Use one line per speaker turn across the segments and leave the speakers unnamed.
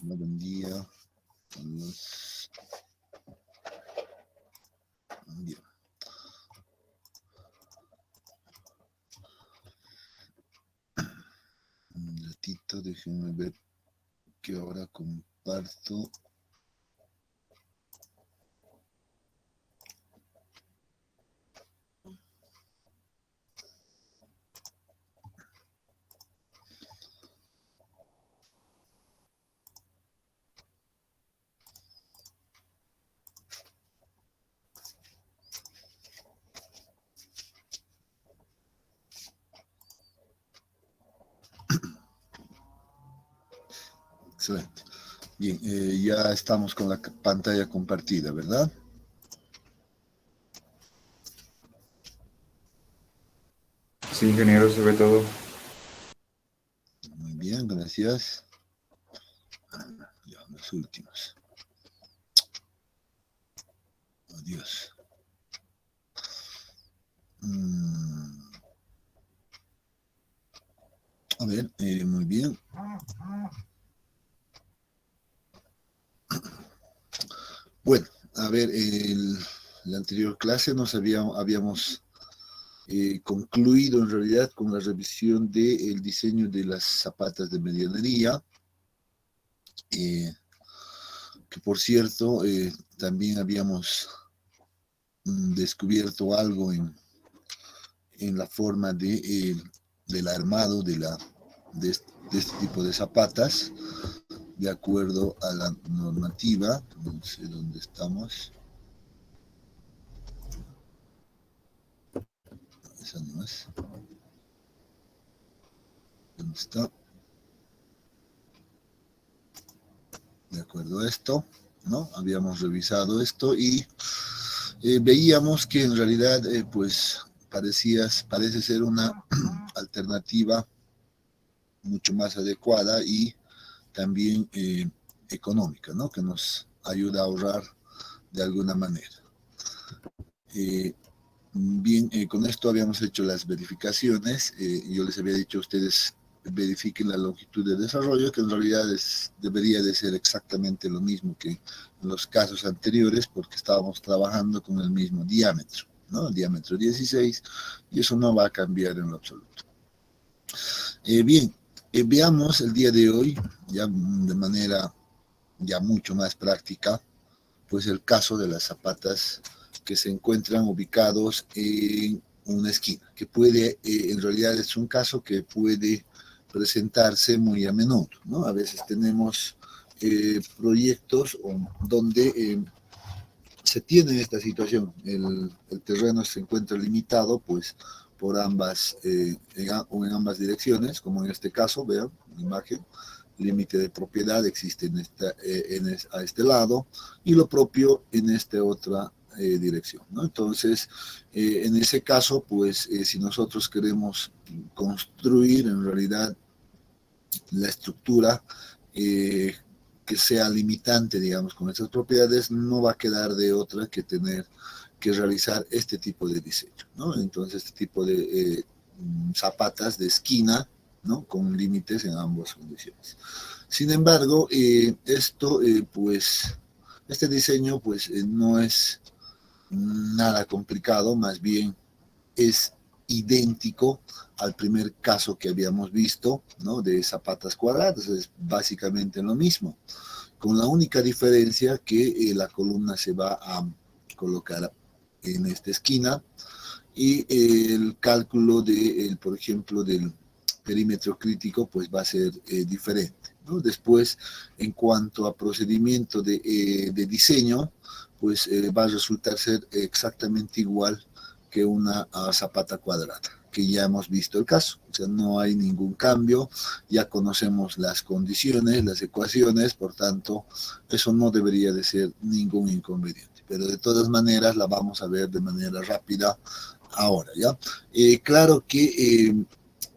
Hola, buen día. Vamos. Bien. Un ratito, déjenme ver que ahora comparto. Excelente. Bien, ya estamos con la pantalla compartida, ¿verdad?
Sí, ingeniero, sobre todo.
Muy bien, gracias. Ya, los últimos. Adiós. A ver, muy bien. Bueno, a ver, la anterior clase habíamos concluido en realidad con la revisión del diseño de las zapatas de medianería, que por cierto también habíamos descubierto algo en la forma del armado de este tipo de zapatas, de acuerdo a la normativa. No sé dónde estamos. Esa no es. ¿Dónde está? De acuerdo a esto, ¿no? Habíamos revisado esto y veíamos que en realidad, pues, parece ser una alternativa mucho más adecuada y también económica, ¿no? Que nos ayuda a ahorrar de alguna manera. Eh, Bien, con esto habíamos hecho las verificaciones. Yo les había dicho a ustedes verifiquen la longitud de desarrollo, que en realidad debería de ser exactamente lo mismo que en los casos anteriores, porque estábamos trabajando con el mismo diámetro, ¿no? El diámetro 16, y eso no va a cambiar en lo absoluto. Bien, veamos el día de hoy, ya de manera ya mucho más práctica, pues el caso de las zapatas que se encuentran ubicados en una esquina, que puede, en realidad es un caso que puede presentarse muy a menudo, ¿no? A veces tenemos proyectos donde se tiene esta situación, el terreno se encuentra limitado, pues, por ambas, o en ambas direcciones, como en este caso, vean la imagen, límite de propiedad existe a este lado y lo propio en esta otra dirección, ¿no? Entonces, en ese caso, pues, si nosotros queremos construir en realidad la estructura eh, que sea limitante, digamos, con estas propiedades, no va a quedar de otra que tener que realizar este tipo de diseño, ¿no? Entonces, este tipo de zapatas de esquina, ¿no? Con límites en ambas condiciones. Sin embargo, pues, este diseño, pues, no es nada complicado, más bien es idéntico al primer caso que habíamos visto, ¿no? De zapatas cuadradas, es básicamente lo mismo, con la única diferencia que la columna se va a colocar en esta esquina y el cálculo por ejemplo, del perímetro crítico, pues va a ser diferente, ¿no? Después, en cuanto a procedimiento de diseño, pues va a resultar ser exactamente igual que una zapata cuadrada, que ya hemos visto el caso, o sea, no hay ningún cambio, ya conocemos las condiciones, las ecuaciones, por tanto, eso no debería de ser ningún inconveniente, pero de todas maneras la vamos a ver de manera rápida ahora, ¿ya? Claro que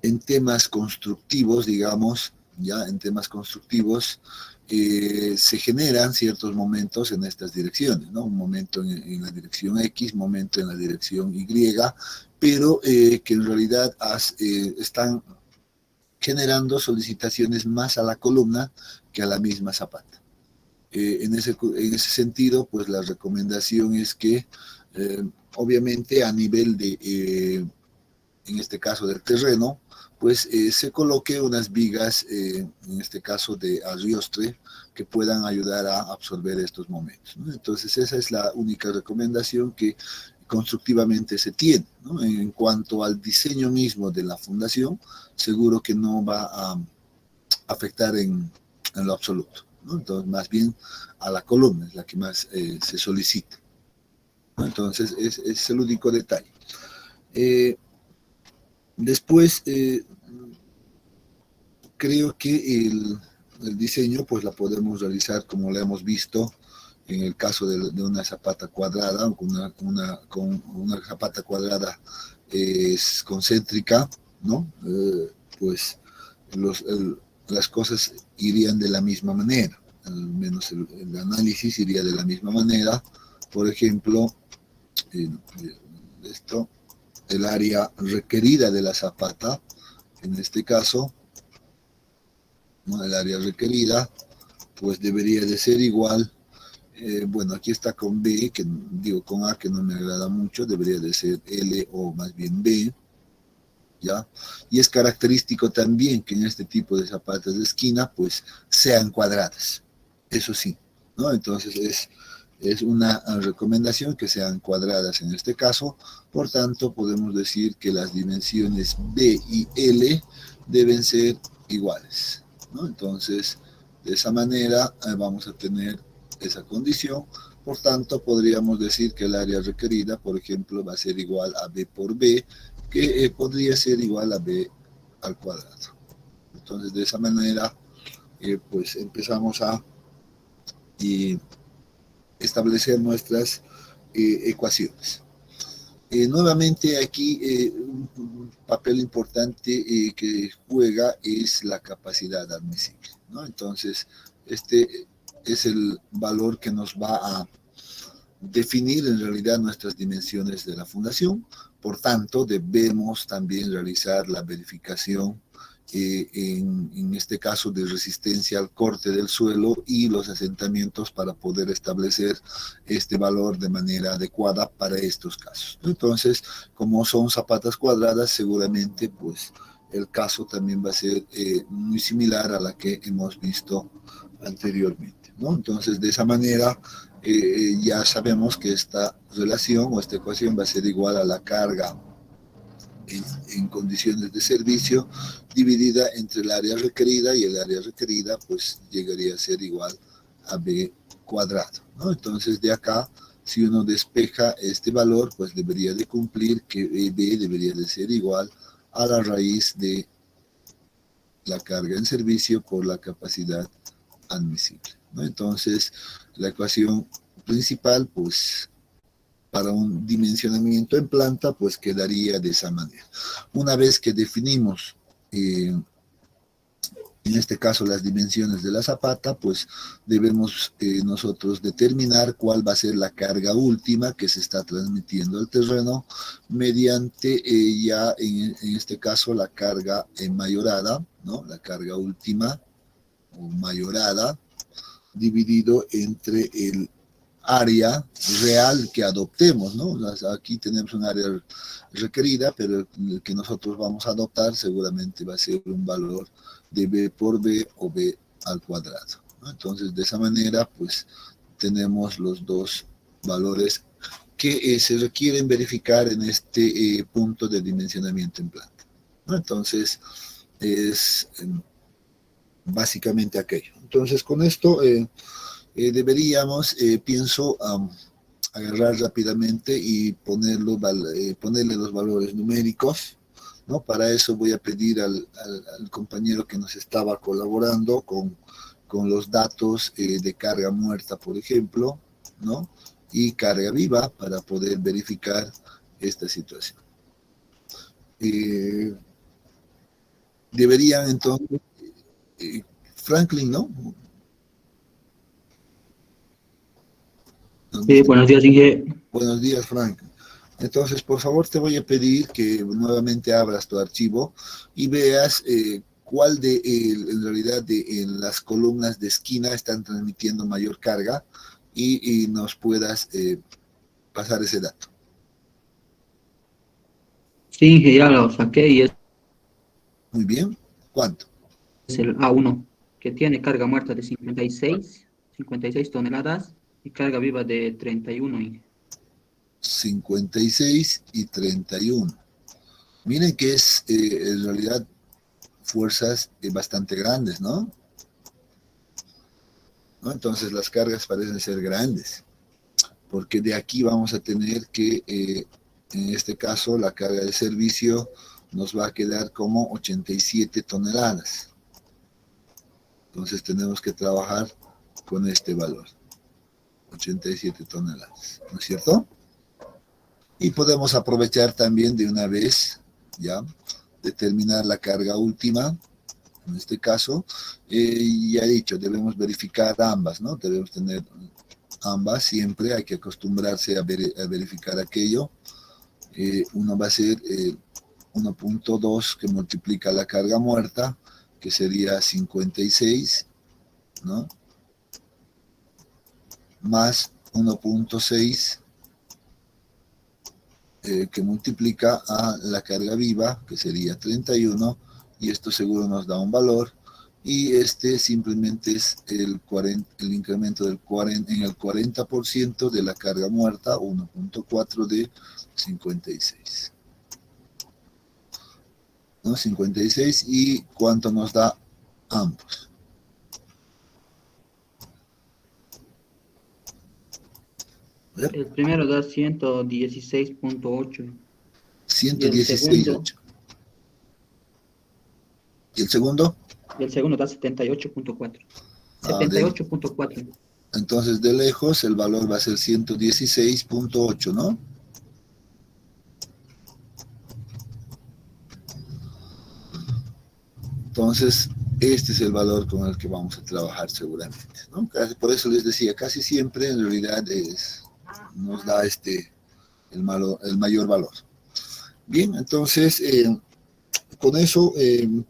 en temas constructivos, digamos, ya en temas constructivos, se generan ciertos momentos en estas direcciones, ¿no? Un momento en la dirección X, momento en la dirección Y, pero que en realidad están generando solicitaciones más a la columna que a la misma zapata. En ese sentido, pues la recomendación es que, obviamente, a nivel de, en este caso del terreno, pues se coloque unas vigas, en este caso de arriostre, que puedan ayudar a absorber estos momentos, ¿no? Entonces esa es la única recomendación que constructivamente se tiene, ¿no? En cuanto al diseño mismo de la fundación, seguro que no va a afectar en lo absoluto, ¿no? Entonces más bien a la columna es la que más se solicita, ¿no? Entonces es el único detalle. Después, creo que el diseño pues la podemos realizar como la hemos visto en el caso de una zapata cuadrada, con una zapata cuadrada concéntrica, ¿no? Pues las cosas irían de la misma manera, al menos el análisis iría de la misma manera. Por ejemplo, esto, el área requerida de la zapata, en este caso, ¿no? El área requerida, pues debería de ser igual, bueno, aquí está con B, que digo con A, que no me agrada mucho, debería de ser L o más bien B, ¿ya? Y es característico también que en este tipo de zapatas de esquina, pues sean cuadradas, eso sí, ¿no? Entonces es una recomendación que sean cuadradas en este caso. Por tanto, podemos decir que las dimensiones B y L deben ser iguales, ¿no? Entonces, de esa manera vamos a tener esa condición. Por tanto, podríamos decir que el área requerida, por ejemplo, va a ser igual a B por B, que podría ser igual a B al cuadrado. Entonces, de esa manera, pues empezamos a establecer nuestras ecuaciones. Nuevamente aquí un papel importante que juega es la capacidad admisible, ¿no? Entonces, este es el valor que nos va a definir en realidad nuestras dimensiones de la fundación. Por tanto, debemos también realizar la verificación en este caso de resistencia al corte del suelo y los asentamientos para poder establecer este valor de manera adecuada para estos casos. Entonces, como son zapatas cuadradas, seguramente pues el caso también va a ser muy similar a la que hemos visto anteriormente, ¿no? Entonces, de esa manera ya sabemos que esta relación o esta ecuación va a ser igual a la carga en condiciones de servicio dividida entre el área requerida, y el área requerida pues llegaría a ser igual a B cuadrado, ¿no? Entonces de acá, si uno despeja este valor, pues debería de cumplir que B debería de ser igual a la raíz de la carga en servicio por la capacidad admisible, ¿no? Entonces la ecuación principal, pues para un dimensionamiento en planta, pues quedaría de esa manera. Una vez que definimos, en este caso, las dimensiones de la zapata, pues debemos nosotros determinar cuál va a ser la carga última que se está transmitiendo al terreno mediante ya, en este caso, la carga mayorada, ¿no? La carga última o mayorada, dividido entre el área real que adoptemos, ¿no? Aquí tenemos un área requerida, pero el que nosotros vamos a adoptar seguramente va a ser un valor de B por B o B al cuadrado, ¿no? Entonces, de esa manera, pues, tenemos los dos valores que se requieren verificar en este punto de dimensionamiento en planta, ¿no? Entonces, es básicamente aquello. Entonces, con esto deberíamos, pienso, agarrar rápidamente y ponerle los valores numéricos, ¿no? Para eso voy a pedir al compañero que nos estaba colaborando con los datos de carga muerta, por ejemplo, ¿no? Y carga viva para poder verificar esta situación. Deberían entonces, Franklin, ¿no?
Sí, buenos días, Inge.
Buenos días, Frank. Entonces, por favor, te voy a pedir que nuevamente abras tu archivo y veas cuál en realidad en las columnas de esquina están transmitiendo mayor carga y nos puedas pasar ese dato.
Sí, ya lo saqué y es
Muy bien. ¿Cuánto?
el A1, que tiene carga muerta de 56 toneladas y carga viva de 31.
56 y 31. Miren que es en realidad fuerzas bastante grandes, ¿no? Entonces las cargas parecen ser grandes, porque de aquí vamos a tener que, en este caso, la carga de servicio nos va a quedar como 87 toneladas. Entonces tenemos que trabajar con este valor, 87 toneladas, ¿no es cierto? Y podemos aprovechar también de una vez, ya, determinar la carga última. En este caso, ya he dicho, debemos verificar ambas, ¿no? Debemos tener ambas, siempre hay que acostumbrarse a verificar aquello. Uno va a ser 1.2 que multiplica la carga muerta, que sería 56, ¿no? Más 1.6 que multiplica a la carga viva, que sería 31, y esto seguro nos da un valor, y este simplemente es el incremento del en el 40% de la carga muerta, 1.4 de 56. ¿No? 56, ¿y cuánto nos da ambos?
El primero da 116.8 y el
116.8. ¿Y el segundo?
da 78.4.
Ah,
78.4.
Entonces, de lejos, el valor va a ser 116.8, ¿no? Entonces, este es el valor con el que vamos a trabajar seguramente, ¿no? Por eso les decía, casi siempre en realidad nos da el mayor valor. Bien, entonces, con eso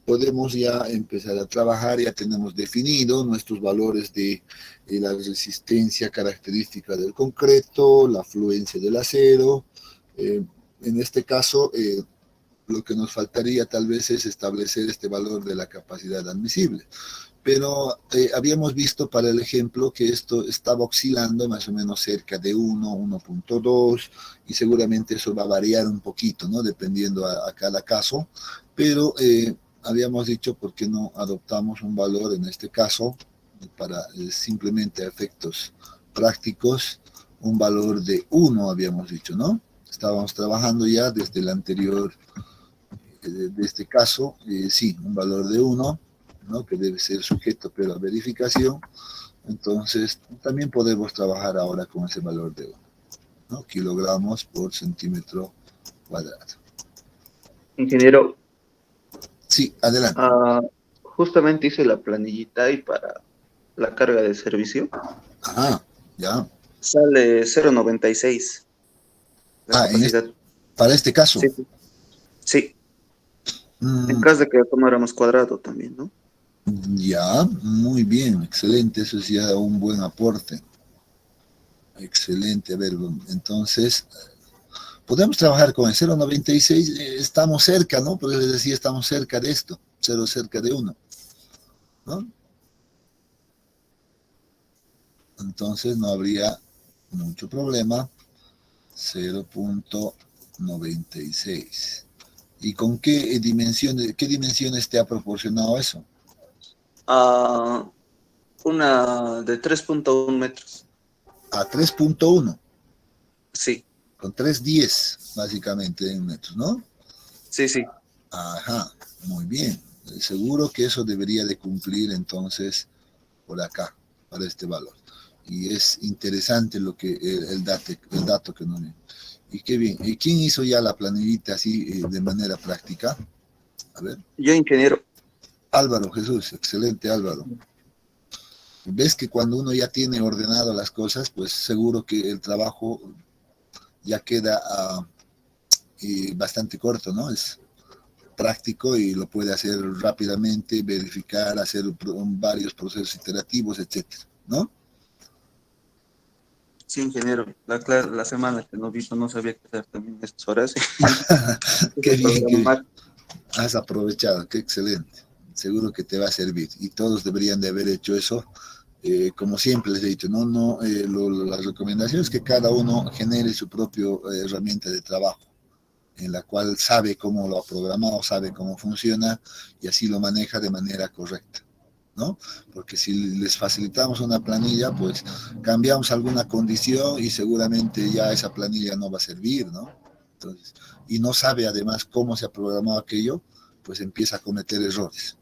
podemos ya empezar a trabajar, ya tenemos definido nuestros valores de la resistencia característica del concreto, la fluencia del acero. En este caso, lo que nos faltaría tal vez es establecer este valor de la capacidad admisible. Pero habíamos visto para el ejemplo que esto estaba oscilando más o menos cerca de 1, 1.2, y seguramente eso va a variar un poquito, ¿no? Dependiendo a cada caso, pero habíamos dicho por qué no adoptamos un valor en este caso para simplemente efectos prácticos, un valor de 1 habíamos dicho, ¿no? Estábamos trabajando ya desde el anterior, de este caso, sí, un valor de 1, ¿no? Que debe ser sujeto pero a verificación. Entonces también podemos trabajar ahora con ese valor de 1, ¿no? Kilogramos por centímetro cuadrado.
Ingeniero,
Sí, adelante.
justamente hice la planillita y para la carga de servicio
Ajá, ya.
sale 0.96 la capacidad.
Para este caso.
Sí, sí. En caso de que tomáramos cuadrado también, ¿no?
Ya, muy bien, excelente, eso es ya un buen aporte. Excelente, a ver, entonces, podemos trabajar con el 0.96, estamos cerca, ¿no? Porque les decía, estamos cerca de esto, 0 cerca de 1, ¿no? Entonces no habría mucho problema, 0.96. ¿Y con qué dimensiones te ha proporcionado eso?
Una de 3.1 metros.
A 3.1.
Sí,
Con 3.10, básicamente, en metros, ¿no?
sí, sí.
Ajá, muy bien. Seguro que eso debería de cumplir entonces por acá, para este valor. Y es interesante lo que el dato que nos dio. Y qué bien. ¿Y quién hizo ya la planillita así de manera práctica? A ver.
Yo, ingeniero.
Álvaro Jesús, excelente Álvaro. Ves que cuando uno ya tiene ordenado las cosas, pues seguro que el trabajo ya queda bastante corto, ¿no? práctico y lo puede hacer rápidamente, verificar, hacer varios procesos iterativos, etcétera, ¿no?
Sí, ingeniero. La semana que no visto no sabía qué hacer también estas horas.
Qué bien, qué bien.
Programar.
Has aprovechado, qué excelente. Seguro que te va a servir. Y todos deberían de haber hecho eso. Como siempre les he dicho, la recomendación es que cada uno genere su propia herramienta de trabajo, en la cual sabe cómo lo ha programado, sabe cómo funciona y así lo maneja de manera correcta, ¿no? Porque si les facilitamos una planilla, pues cambiamos alguna condición y seguramente ya esa planilla no va a servir, ¿no? Entonces, y no sabe además cómo se ha programado aquello, pues empieza a cometer errores.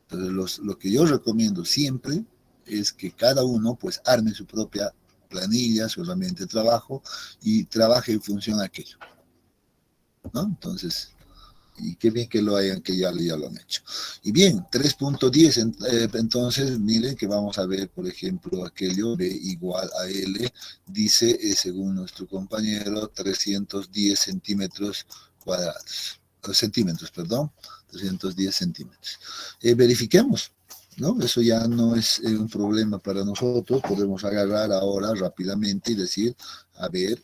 Entonces, lo que yo recomiendo siempre es que cada uno pues arme su propia planilla, su herramienta de trabajo y trabaje en función a aquello, ¿no? Entonces, y qué bien que ya lo han hecho. Y bien, 3.10, entonces miren que vamos a ver, por ejemplo, aquello B igual a L, dice, según nuestro compañero, 310 centímetros cuadrados, centímetros, perdón, 310 centímetros. Verifiquemos, ¿no? Eso ya no es un problema para nosotros, podemos agarrar ahora rápidamente y decir, a ver,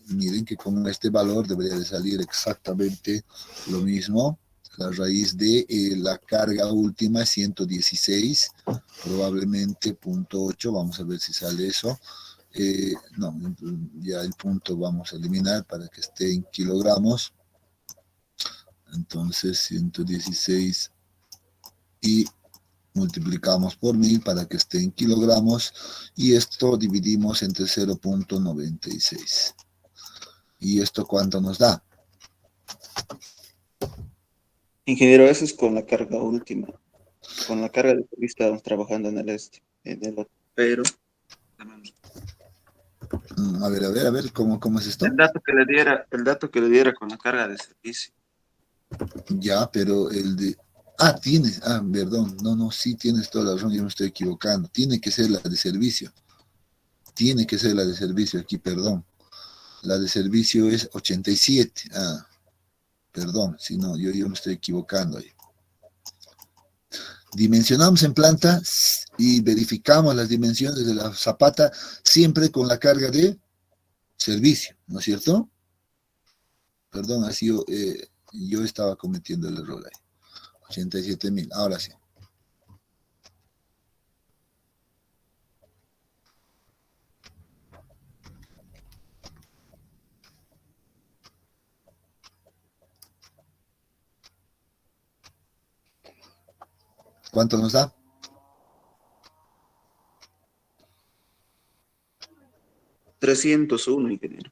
miren que con este valor debería de salir exactamente lo mismo. La raíz de la carga última es 116, probablemente 0.8, vamos a ver si sale eso. No, ya el punto vamos a eliminar para que esté en kilogramos. Entonces 116 y multiplicamos por 1000 para que esté en kilogramos y esto dividimos entre 0.96. ¿Y esto cuánto nos da?
Ingeniero, eso es con la carga última. Con la carga de servicio estábamos trabajando en el otro, pero
A ver, ¿cómo es esto?
el dato que le diera con la carga de servicio.
Ya, pero el de... perdón, no, sí tienes toda la razón, yo me estoy equivocando. Tiene que ser la de servicio. Tiene que ser la de servicio aquí, perdón. La de servicio es 87. Perdón, si no, yo me estoy equivocando ahí. Dimensionamos en planta y verificamos las dimensiones de la zapata siempre con la carga de servicio, ¿no es cierto? Perdón, así yo estaba cometiendo el error ahí. 87.000, ahora sí. ¿Cuánto nos da?
301, ingeniero.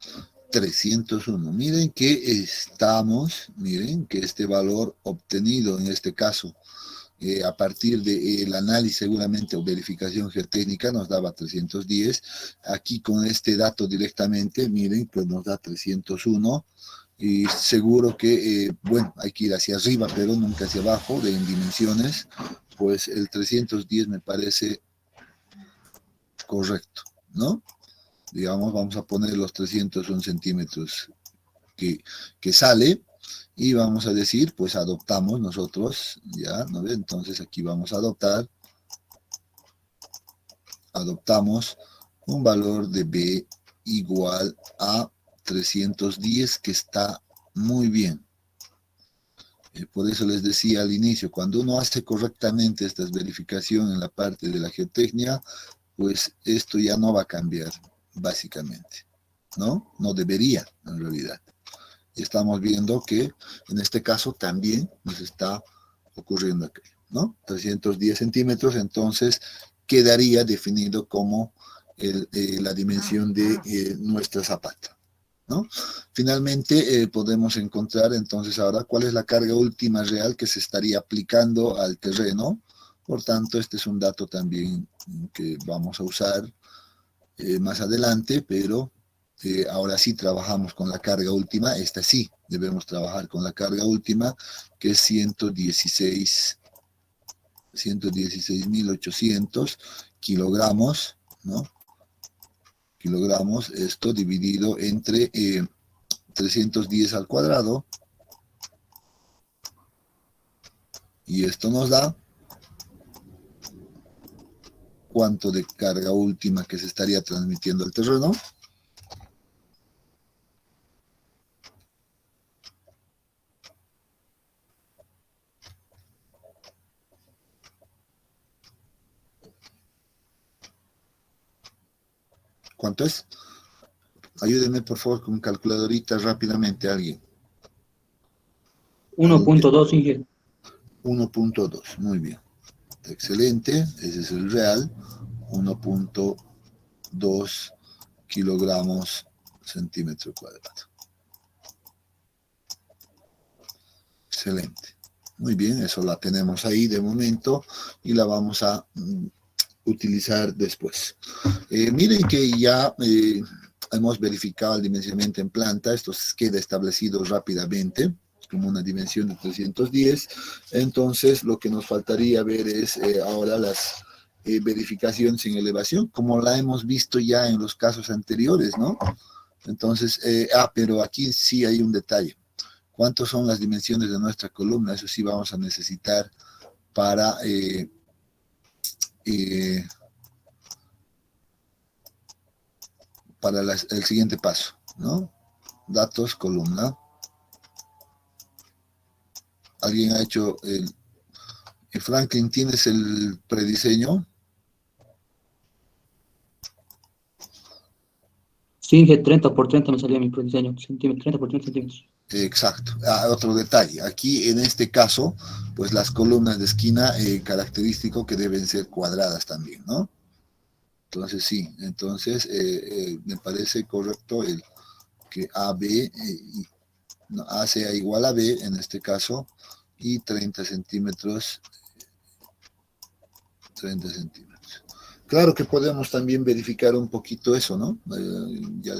301. Miren que este valor obtenido en este caso, a partir del análisis seguramente o verificación geotécnica nos daba 310. Aquí con este dato directamente, miren, pues nos da 301. Y seguro que, bueno, hay que ir hacia arriba, pero nunca hacia abajo, en dimensiones, pues el 310 me parece correcto, ¿no? Digamos, vamos a poner los 301 centímetros que sale y vamos a decir, pues adoptamos nosotros, ya, ¿no ve? Entonces aquí vamos a adoptamos un valor de B igual a 310, que está muy bien. Por eso les decía al inicio, cuando uno hace correctamente estas verificaciones en la parte de la geotecnia, pues esto ya no va a cambiar, básicamente, ¿no? No debería, en realidad. Y estamos viendo que en este caso también nos está ocurriendo aquello, ¿no? 310 centímetros, entonces quedaría definido como la dimensión de nuestra zapata, ¿no? Finalmente podemos encontrar entonces ahora cuál es la carga última real que se estaría aplicando al terreno. Por tanto, este es un dato también que vamos a usar más adelante, pero ahora sí trabajamos con la carga última. Esta sí debemos trabajar con la carga última, que es 116.800 kilogramos, ¿no? Kilogramos, esto dividido entre 310 al cuadrado, Y esto nos da cuánto de carga última que se estaría transmitiendo al terreno. ¿Cuánto es? Ayúdenme por favor con calculadorita rápidamente alguien.
1.2, Inge.
1.2, muy bien. Excelente, ese es el real. 1.2 kilogramos centímetro cuadrado. Excelente. Muy bien, eso la tenemos ahí de momento y la vamos a utilizar después. Miren que ya hemos verificado el dimensionamiento en planta, esto queda establecido rápidamente como una dimensión de 310, entonces lo que nos faltaría ver es ahora las verificaciones en elevación, como la hemos visto ya en los casos anteriores, ¿no? Entonces, pero aquí sí hay un detalle. ¿Cuántas son las dimensiones de nuestra columna? Eso sí vamos a necesitar para el siguiente paso, ¿no? Datos, columna. ¿Alguien ha hecho Franklin, ¿tienes el prediseño?
Sí, Inge, 30 por 30 me salía mi prediseño. 30 por 30 centímetros.
Exacto. Otro detalle. Aquí, en este caso, pues las columnas de esquina, característico que deben ser cuadradas también, ¿no? Entonces, sí. Entonces, me parece correcto el que AB, no, A sea igual a B, en este caso, y 30 centímetros. 30 centímetros. Claro que podemos también verificar un poquito eso, ¿no? Ya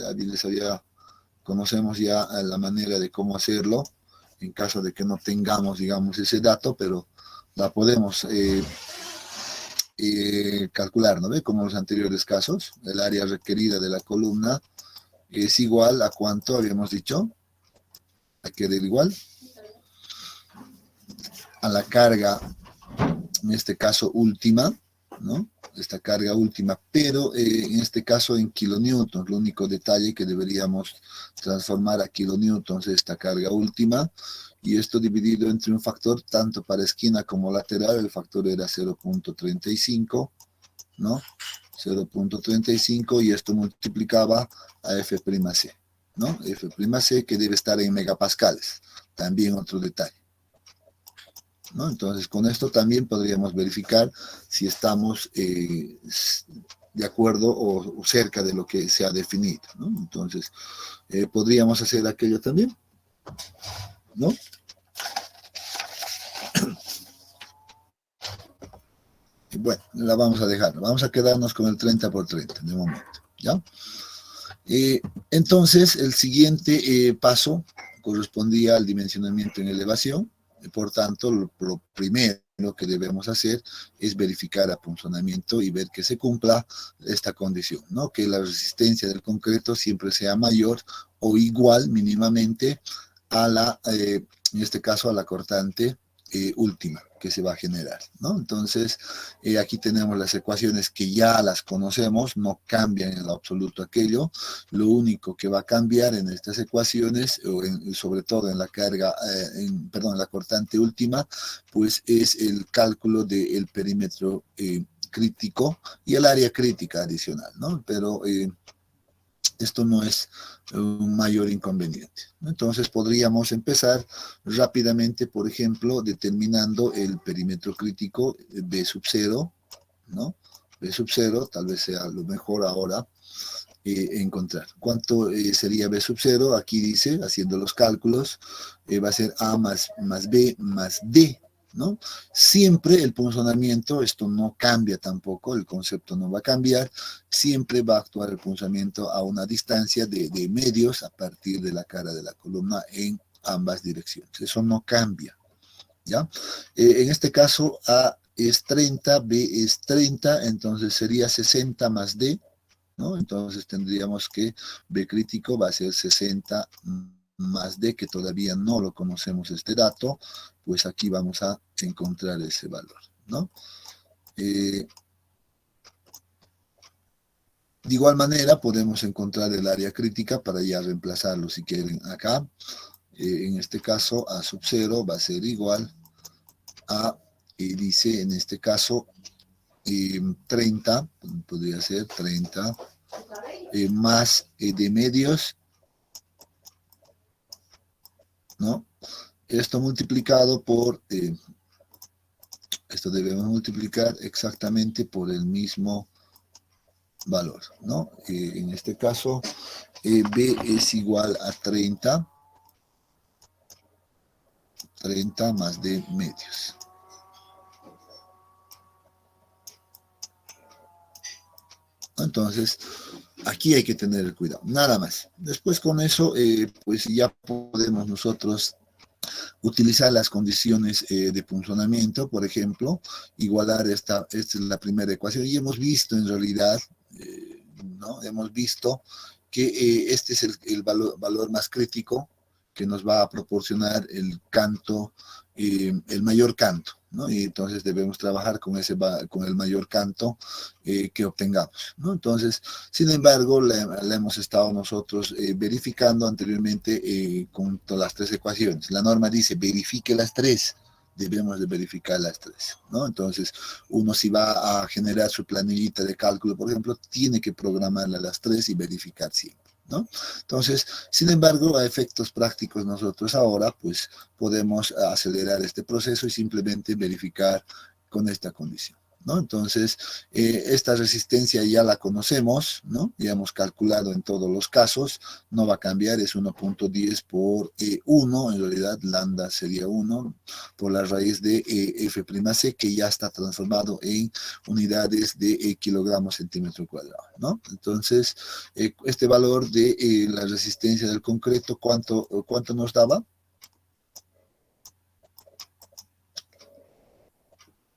conocemos ya la manera de cómo hacerlo, en caso de que no tengamos, digamos, ese dato, pero la podemos calcular, ¿no ve? Como en los anteriores casos, el área requerida de la columna es igual a ¿cuánto habíamos dicho? A que del igual a la carga, en este caso última, ¿no? Esta carga última, pero en este caso en kilonewtons, lo único detalle que deberíamos transformar a kilonewtons esta carga última, y esto dividido entre un factor tanto para esquina como lateral, el factor era 0.35, ¿no? 0.35 y esto multiplicaba a F'C, ¿no? F'C que debe estar en megapascales, también otro detalle, ¿no? Entonces, con esto también podríamos verificar si estamos de acuerdo o cerca de lo que se ha definido, ¿no? Entonces, podríamos hacer aquello también, ¿no? Bueno, la vamos a dejar, vamos a quedarnos con el 30 por 30 de momento, ¿ya? Entonces, el siguiente paso correspondía al dimensionamiento en elevación. Por tanto, lo primero que debemos hacer es verificar apunzonamiento y ver que se cumpla esta condición, ¿no? Que la resistencia del concreto siempre sea mayor o igual mínimamente a la, en este caso, a la cortante última que se va a generar, ¿no? Entonces, aquí tenemos las ecuaciones que ya las conocemos, no cambian en lo absoluto aquello, lo único que va a cambiar en estas ecuaciones, sobre todo en la carga, en la cortante última, pues es el cálculo del perímetro crítico y el área crítica adicional, ¿no? Pero esto no es un mayor inconveniente. Entonces podríamos empezar rápidamente, por ejemplo, determinando el perímetro crítico B sub 0, ¿no? B sub 0, tal vez sea lo mejor ahora encontrar. ¿Cuánto sería B sub 0? Aquí dice, haciendo los cálculos, va a ser A más B más D, ¿no? Siempre el punzonamiento, esto no cambia tampoco, el concepto no va a cambiar, siempre va a actuar el punzonamiento a una distancia de medios a partir de la cara de la columna en ambas direcciones. Eso no cambia, ¿ya? En este caso, A es 30, B es 30, entonces sería 60 más D, ¿no? Entonces tendríamos que B crítico va a ser 60 más D, que todavía no lo conocemos este dato, pues aquí vamos a encontrar ese valor, ¿no? De igual manera podemos encontrar el área crítica para ya reemplazarlo si quieren acá. En este caso A sub 0 va a ser igual a, dice en este caso 30, podría ser 30, más de medios, ¿no? Esto multiplicado por, esto debemos multiplicar exactamente por el mismo valor, ¿no? En este caso, B es igual a 30 más de medios. Entonces, aquí hay que tener cuidado, nada más. Después con eso, pues ya podemos nosotros utilizar las condiciones de punzonamiento, por ejemplo, igualar esta es la primera ecuación, y hemos visto en realidad, ¿no? Hemos visto que este es el valor más crítico que nos va a proporcionar el canto, el mayor canto, ¿no? Y entonces debemos trabajar con el mayor canto que obtengamos, ¿no? Entonces, sin embargo, la hemos estado nosotros verificando anteriormente con todas las tres ecuaciones. La norma dice verifique las tres, debemos de verificar las tres, ¿no? Entonces, uno si va a generar su planillita de cálculo, por ejemplo, tiene que programarla a las tres y verificar siempre, ¿no? Entonces, sin embargo, a efectos prácticos nosotros ahora, pues, podemos acelerar este proceso y simplemente verificar con esta condición, ¿no? Entonces, esta resistencia ya la conocemos, ¿no? Ya hemos calculado en todos los casos, no va a cambiar, es 1.10 por 1, en realidad lambda sería 1 por la raíz de F'C, que ya está transformado en unidades de kilogramos centímetro cuadrado, ¿no? Entonces, este valor de la resistencia del concreto, ¿cuánto nos daba?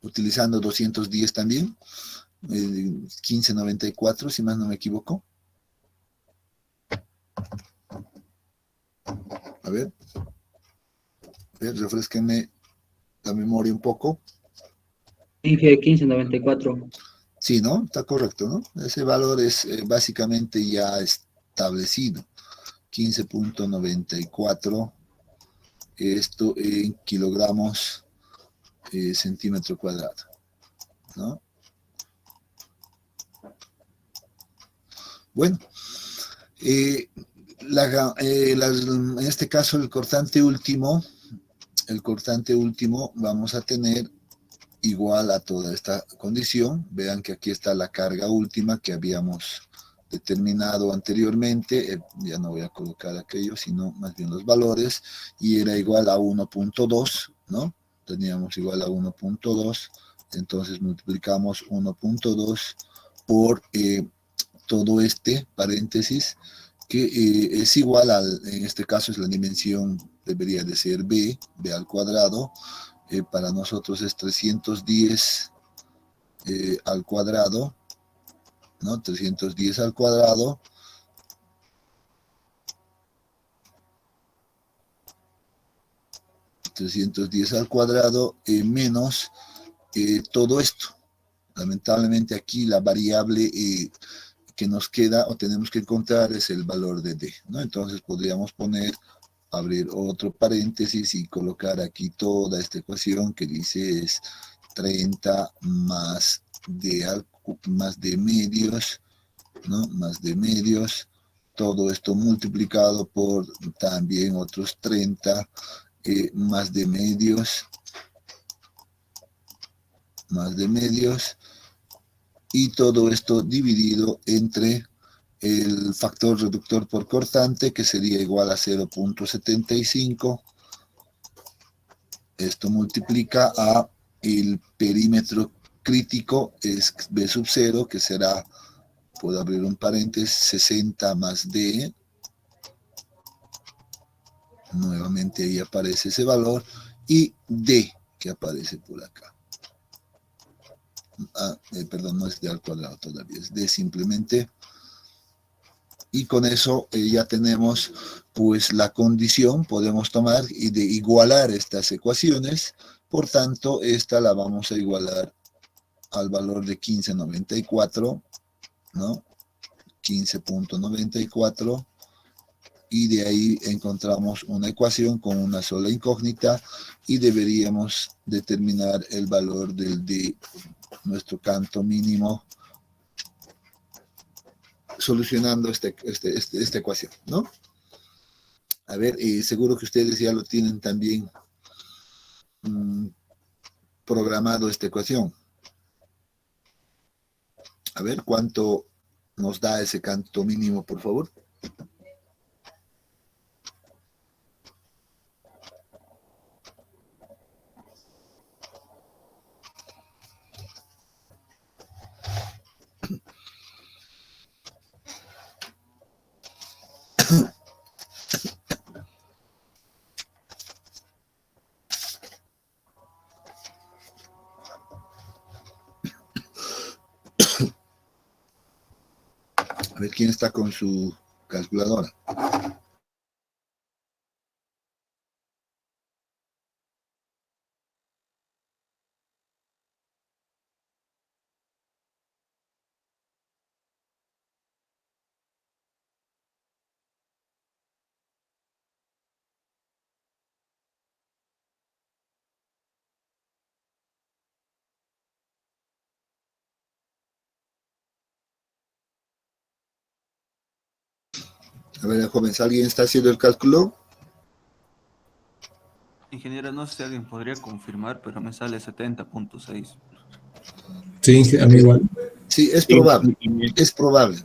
Utilizando 210 también, 1594, si más no me equivoco. A ver, refresquenme la memoria un poco.
Inge 1594.
Sí, ¿no? Está correcto, ¿no? Ese valor es básicamente ya establecido. 15.94, esto en kilogramos centímetro cuadrado, ¿no? Bueno, en este caso el cortante último, vamos a tener igual a toda esta condición. Vean que aquí está la carga última que habíamos determinado anteriormente. Ya no voy a colocar aquello, sino más bien los valores, y era igual a 1.2, ¿no? Teníamos igual a 1.2, entonces multiplicamos 1.2 por todo este paréntesis, que es igual en este caso es la dimensión, debería de ser b al cuadrado, para nosotros es 310 al cuadrado, ¿no? 310 al cuadrado, menos todo esto. Lamentablemente aquí la variable que nos queda o tenemos que encontrar es el valor de D, ¿no? Entonces podríamos abrir otro paréntesis y colocar aquí toda esta ecuación que dice es 30 más de medios, ¿no? Más de medios, todo esto multiplicado por también otros 30 más de medios, y todo esto dividido entre el factor reductor por cortante, que sería igual a 0.75. Esto multiplica a el perímetro crítico, es B sub 0, que será, puedo abrir un paréntesis, 60 más D. Nuevamente ahí aparece ese valor, y D, que aparece por acá. Perdón, no es D al cuadrado todavía, es D simplemente Y con eso ya tenemos pues la condición, podemos tomar y de igualar estas ecuaciones. Por tanto, esta la vamos a igualar al valor de 15.94, ¿no? 15.94, y de ahí encontramos una ecuación con una sola incógnita y deberíamos determinar el valor de nuestro canto mínimo solucionando esta ecuación, ¿no? A ver, seguro que ustedes ya lo tienen también programado esta ecuación. A ver, ¿cuánto nos da ese canto mínimo, por favor? A ver, ¿quién está con su calculadora? A ver, jóvenes, ¿alguien está haciendo el cálculo?
Ingeniero, no sé si alguien podría confirmar, pero me sale 70.6.
Sí, a mí igual.
Sí, es probable, es probable.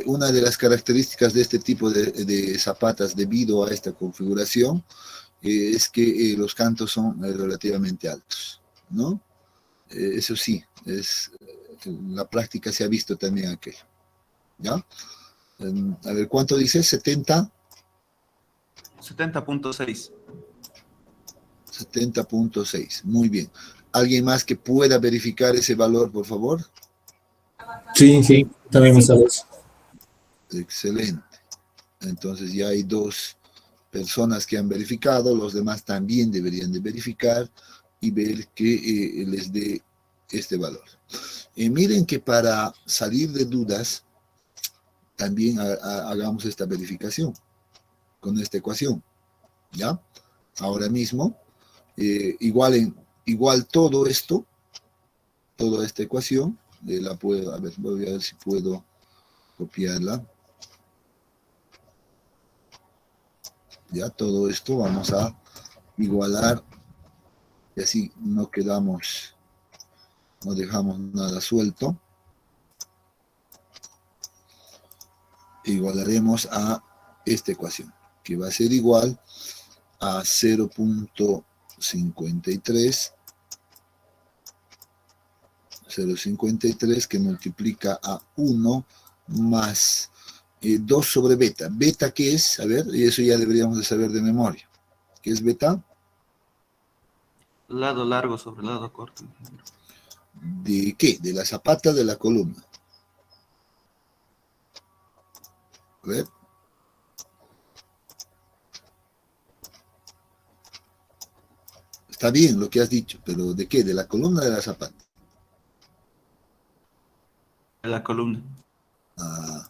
Una de las características de este tipo de zapatas debido a esta configuración es que los cantos son relativamente altos, ¿no? Eso sí, la práctica se ha visto también aquello, ¿ya? A ver, ¿cuánto dice?
70.6.
70.6, muy bien. ¿Alguien más que pueda verificar ese valor, por favor?
Sí, también me sale eso.
Excelente. Entonces ya hay dos personas que han verificado, los demás también deberían de verificar y ver que les dé este valor. Miren que para salir de dudas, también hagamos esta verificación con esta ecuación, ¿ya? Ahora mismo, igual todo esto, toda esta ecuación, la puedo, a ver, voy a ver si puedo copiarla. Ya todo esto vamos a igualar y así no quedamos, no dejamos nada suelto. Igualaremos a esta ecuación, que va a ser igual a 0.53 que multiplica a 1 más 2 sobre beta. ¿Beta qué es? A ver, y eso ya deberíamos de saber de memoria. ¿Qué es beta?
Lado largo sobre lado corto, ingeniero.
¿De qué? De la zapata de la columna. A ver. Está bien lo que has dicho, pero ¿de qué? ¿De la columna de la zapata?
De la columna.
Ah,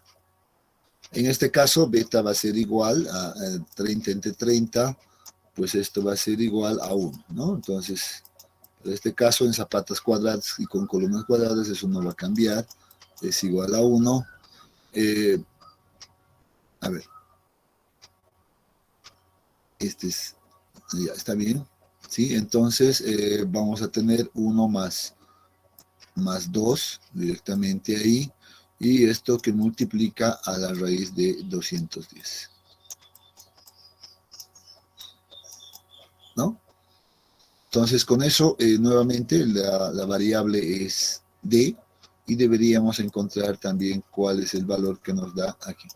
en este caso, beta va a ser igual a 30 entre 30, pues esto va a ser igual a 1, ¿no? Entonces, en este caso, en zapatas cuadradas y con columnas cuadradas, eso no va a cambiar, es igual a 1. A ver, ya está bien, ¿sí? Entonces, vamos a tener 1 más 2 directamente ahí, y esto que multiplica a la raíz de 210, ¿no? Entonces con eso nuevamente la variable es d y deberíamos encontrar también cuál es el valor que nos da aquí.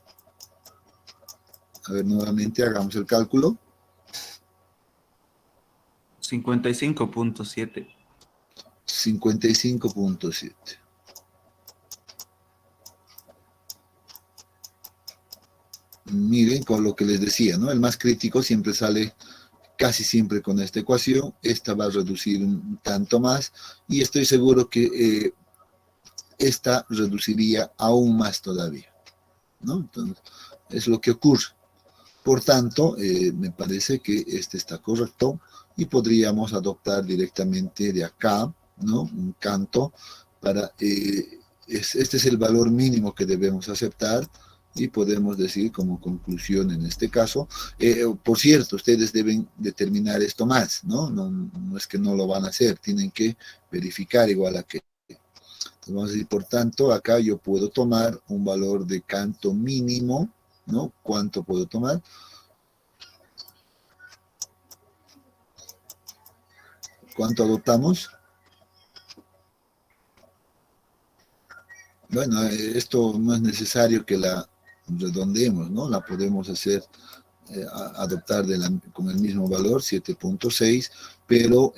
A ver, nuevamente hagamos el cálculo.
55.7.
55.7. miren con lo que les decía, ¿no? El más crítico siempre sale casi siempre con esta ecuación. Esta va a reducir un tanto más y estoy seguro que esta reduciría aún más todavía, ¿no? Entonces, es lo que ocurre. Por tanto, me parece que este está correcto y podríamos adoptar directamente de acá, ¿no? Un canto para, este es el valor mínimo que debemos aceptar y podemos decir como conclusión en este caso. Por cierto, ustedes deben determinar esto más, ¿no? No es que no lo van a hacer, tienen que verificar igual a que. Vamos a decir, por tanto, acá yo puedo tomar un valor de canto mínimo, ¿no? ¿Cuánto puedo tomar? ¿Cuánto adoptamos? Bueno, esto no es necesario que la redondeemos, ¿no? La podemos hacer, adoptar con el mismo valor, 7.6, pero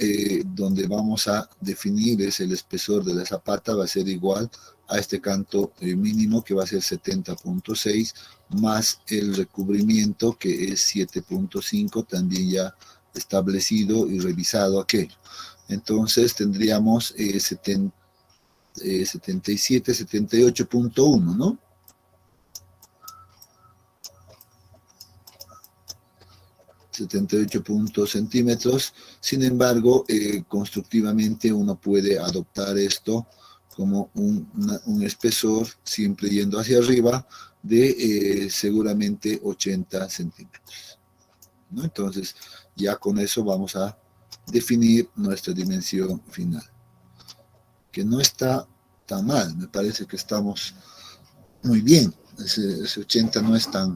donde vamos a definir es el espesor de la zapata, va a ser igual a este canto mínimo, que va a ser 70.6, más el recubrimiento, que es 7.5, también ya establecido y revisado aquello. Entonces tendríamos 77, 78.1, ¿no? centímetros. Sin embargo, constructivamente uno puede adoptar esto como un espesor, siempre yendo hacia arriba, de seguramente 80 centímetros, ¿no? Entonces, ya con eso vamos a definir nuestra dimensión final, que no está tan mal, me parece que estamos muy bien. Ese 80 no está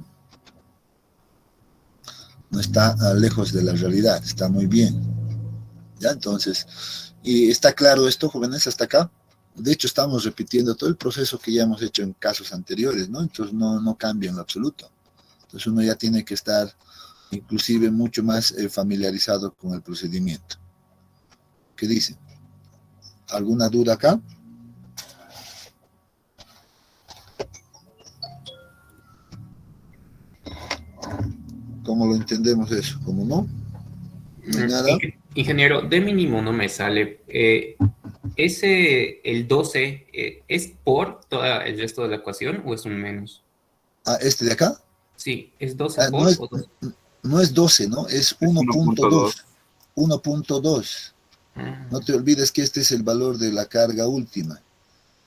lejos de la realidad, está muy bien. ¿Ya? Entonces, y está claro esto, jóvenes, hasta acá. De hecho, estamos repitiendo todo el proceso que ya hemos hecho en casos anteriores, ¿no? Entonces, no cambia en lo absoluto. Entonces, uno ya tiene que estar inclusive mucho más familiarizado con el procedimiento. ¿Qué dicen? ¿Alguna duda acá? ¿Cómo lo entendemos eso? ¿Cómo no? No hay nada.
Ingeniero, de mínimo no me sale. El 12, ¿es por todo el resto de la ecuación o es un menos?
Ah, ¿este de acá?
Sí, ¿es 12
No
por
es,
o 12?
no es 12, ¿no? Es 1.2. 1.2. No te olvides que este es el valor de la carga última.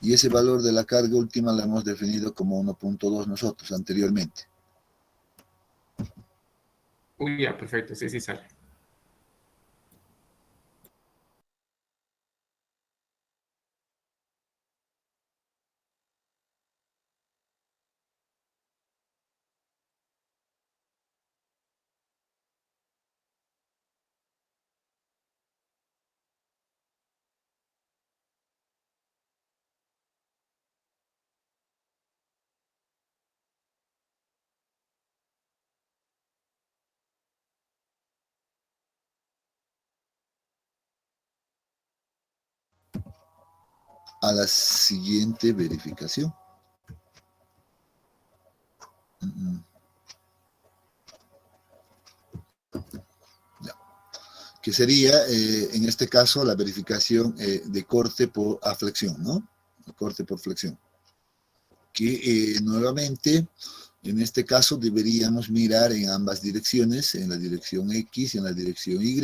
Y ese valor de la carga última la hemos definido como 1.2 nosotros anteriormente.
Uy, ya, perfecto, sí sale.
A la siguiente verificación. Ya. Que sería, en este caso, la verificación de corte por aflexión, ¿no? Corte por flexión. Que nuevamente, en este caso, deberíamos mirar en ambas direcciones, en la dirección X y en la dirección Y,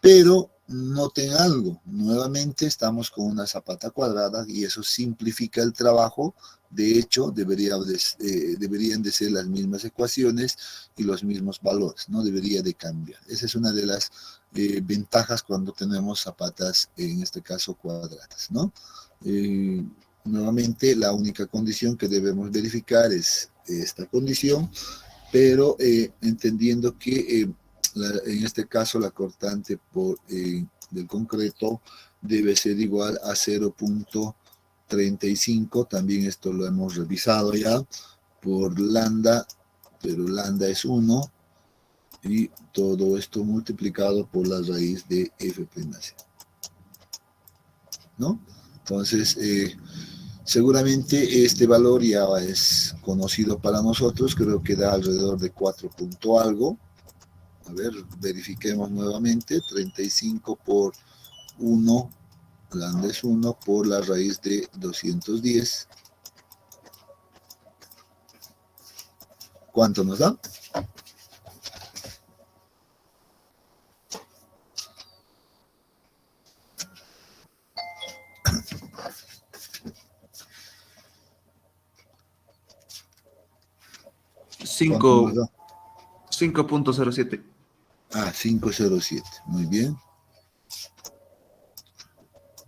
pero noten algo, nuevamente estamos con una zapata cuadrada y eso simplifica el trabajo. De hecho, deberían de ser las mismas ecuaciones y los mismos valores, no debería de cambiar. Esa es una de las ventajas cuando tenemos zapatas, en este caso cuadradas, ¿no? Nuevamente, la única condición que debemos verificar es esta condición, pero entendiendo que en este caso la cortante del concreto debe ser igual a 0.35, también esto lo hemos revisado ya, por lambda, pero lambda es 1, y todo esto multiplicado por la raíz de f', ¿no? Entonces, Seguramente este valor ya es conocido para nosotros, creo que da alrededor de 4 punto algo. A ver, verifiquemos nuevamente, 35 por 1, grande es 1, por la raíz de 210. ¿Cuánto nos da? ¿Cuánto nos da?
5.07.
Ah, 507, muy bien.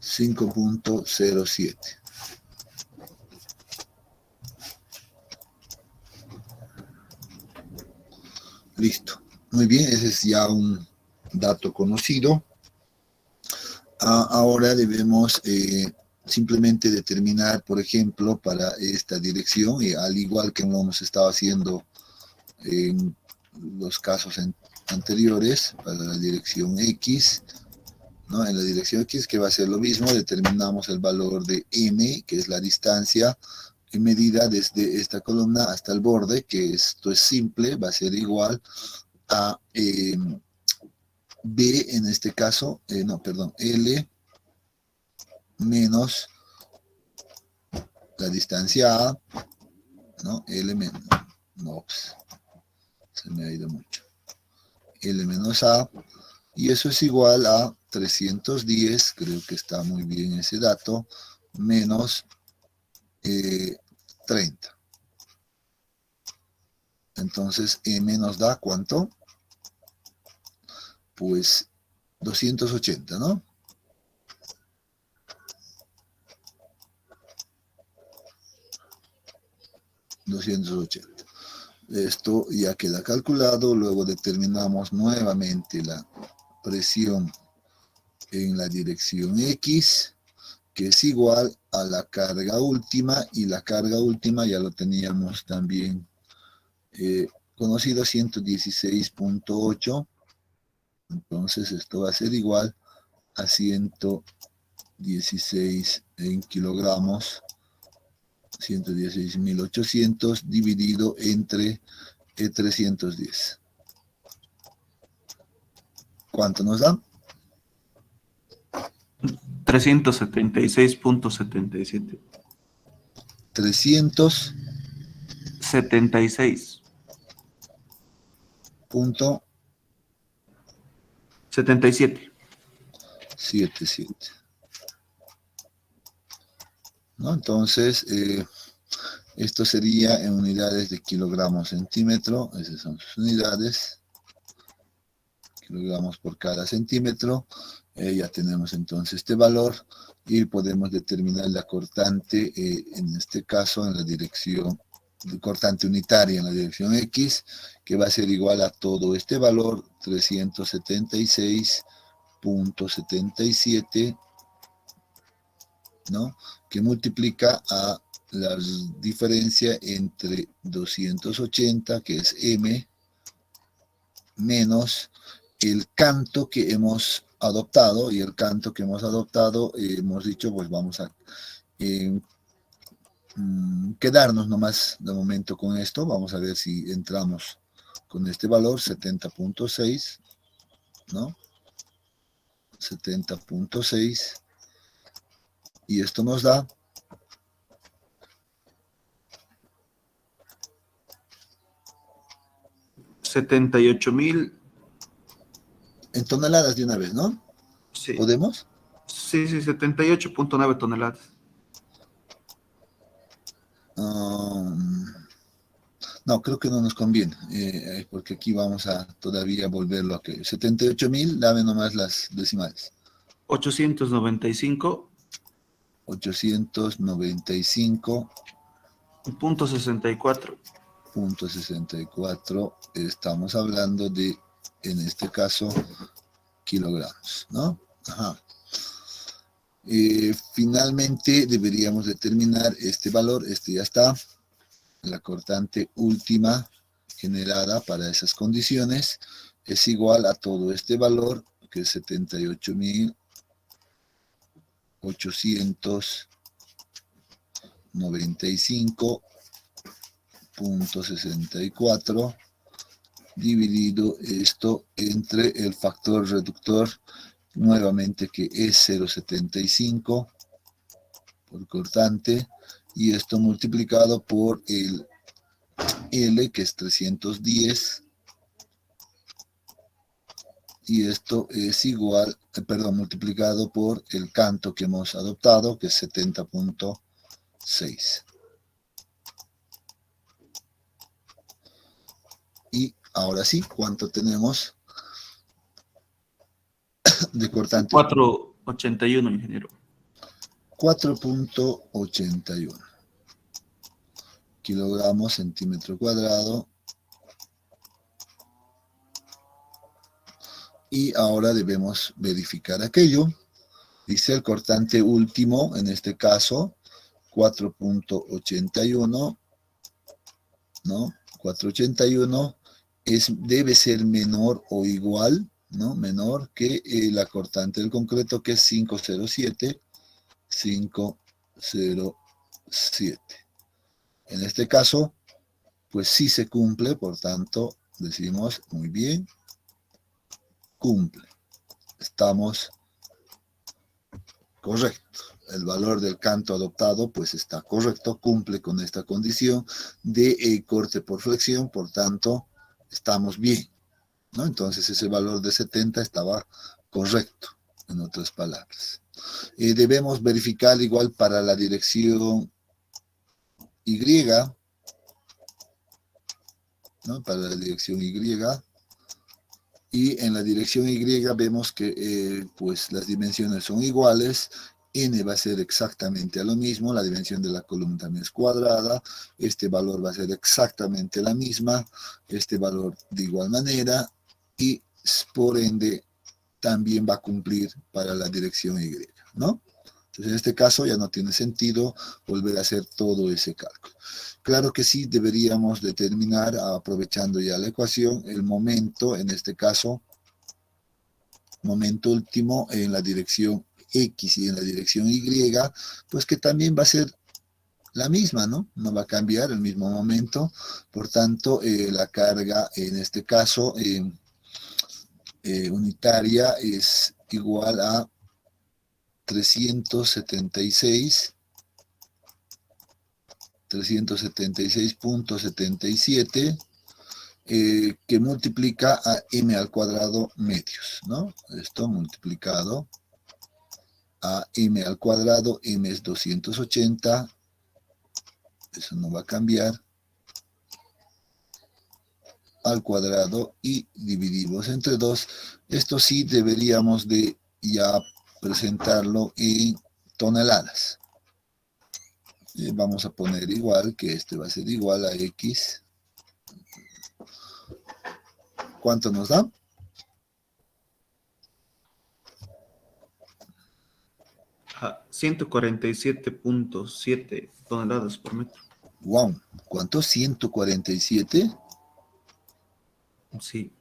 5.07. Listo. Muy bien, ese es ya un dato conocido. Ahora debemos simplemente determinar, por ejemplo, para esta dirección, y al igual que lo hemos estado haciendo en los casos anteriores, para la dirección X, ¿no? En la dirección X, que va a ser lo mismo, determinamos el valor de M, que es la distancia medida desde esta columna hasta el borde, que esto es simple, va a ser igual a B, en este caso, L menos la distancia A, ¿no? L menos, no, se me ha ido mucho. L menos A, y eso es igual a 310, creo que está muy bien ese dato, menos 30. Entonces, M nos da ¿cuánto? Pues 280, ¿no? $280. Esto ya queda calculado, luego determinamos nuevamente la presión en la dirección X, que es igual a la carga última, y la carga última ya lo teníamos también conocido, 116.8, entonces esto va a ser igual a 116 en kilogramos, 116.800 dividido entre 310. ¿Cuánto nos da?
376.77.
300.
76.
Punto
77.
77. ¿No? Entonces, esto sería en unidades de kilogramos centímetro. Esas son sus unidades. Kilogramos por cada centímetro. Ya tenemos entonces este valor y podemos determinar la cortante, en este caso en la dirección, cortante unitaria en la dirección X, que va a ser igual a todo este valor, 376.77, ¿no? Que multiplica a la diferencia entre 280, que es M, menos el canto que hemos adoptado, y el canto que hemos adoptado, hemos dicho, pues vamos a quedarnos nomás de momento con esto. Vamos a ver si entramos con este valor, 70.6, ¿no? 70.6, y esto nos da
78.000.
en toneladas de una vez, ¿no?
Sí.
¿Podemos?
Sí, 78.9 toneladas.
No, creo que no nos conviene, porque aquí vamos a todavía volverlo a que 78.000, dame nomás las decimales.
895.
895.64. 64, estamos hablando de, en este caso, kilogramos, ¿no? Ajá. Finalmente deberíamos determinar este valor, este ya está, la cortante última generada para esas condiciones es igual a todo este valor, que es 78.800 95.64 dividido esto entre el factor reductor, nuevamente que es 0,75 por cortante, y esto multiplicado por el L, que es 310, y esto es igual, multiplicado por el canto que hemos adoptado, que es 70.6. Y ahora sí, ¿cuánto tenemos de cortante?
481, ingeniero.
4.81 kilogramos centímetro cuadrado. Y ahora debemos verificar aquello. Dice el cortante último, en este caso, 4.81, ¿no? 481 debe ser menor o igual, ¿no? Menor que la cortante del concreto, que es 507. En este caso, pues sí se cumple, por tanto, decimos muy bien, cumple. Estamos correcto. El valor del canto adoptado pues está correcto, cumple con esta condición de corte por flexión, por tanto, estamos bien, ¿no? Entonces ese valor de 70 estaba correcto, en otras palabras. Debemos verificar igual para la dirección Y, ¿no? Para la dirección Y. Y en la dirección Y vemos que pues las dimensiones son iguales. N va a ser exactamente a lo mismo, la dimensión de la columna también es cuadrada, este valor va a ser exactamente la misma, este valor de igual manera, y por ende también va a cumplir para la dirección Y, ¿no? Entonces en este caso ya no tiene sentido volver a hacer todo ese cálculo. Claro que sí, deberíamos determinar, aprovechando ya la ecuación, el momento, en este caso, momento último en la dirección X y en la dirección Y, pues que también va a ser la misma, ¿no? No va a cambiar el mismo momento, por tanto, la carga, en este caso, unitaria es igual a 376.77, que multiplica a m al cuadrado medios, ¿no? Esto multiplicado a m al cuadrado, m es 280, eso no va a cambiar, al cuadrado, y dividimos entre 2. Esto sí deberíamos de ya presentarlo en toneladas. Vamos a poner igual, que este va a ser igual a X. ¿Cuánto nos da?
A 147.7 toneladas por metro.
Wow, ¿cuánto? 147.
Sí.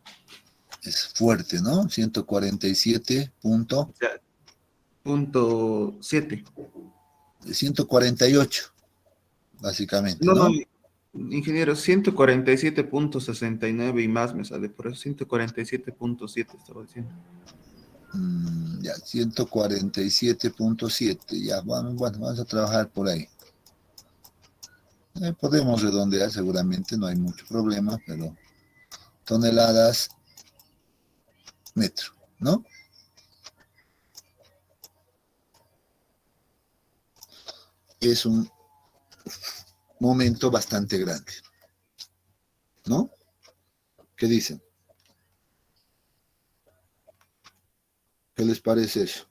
Es fuerte, ¿no? 147
O sea, punto 7.
148, básicamente,
No,
¿no?
no, ingeniero, 147.69 y más me sale, por eso 147.7 estaba diciendo.
Ya, 147.7, ya, bueno, vamos a trabajar por ahí. Podemos redondear seguramente, no hay mucho problema, pero toneladas, metro, ¿no? Es un momento bastante grande, ¿no? ¿Qué dicen? ¿Qué les parece eso?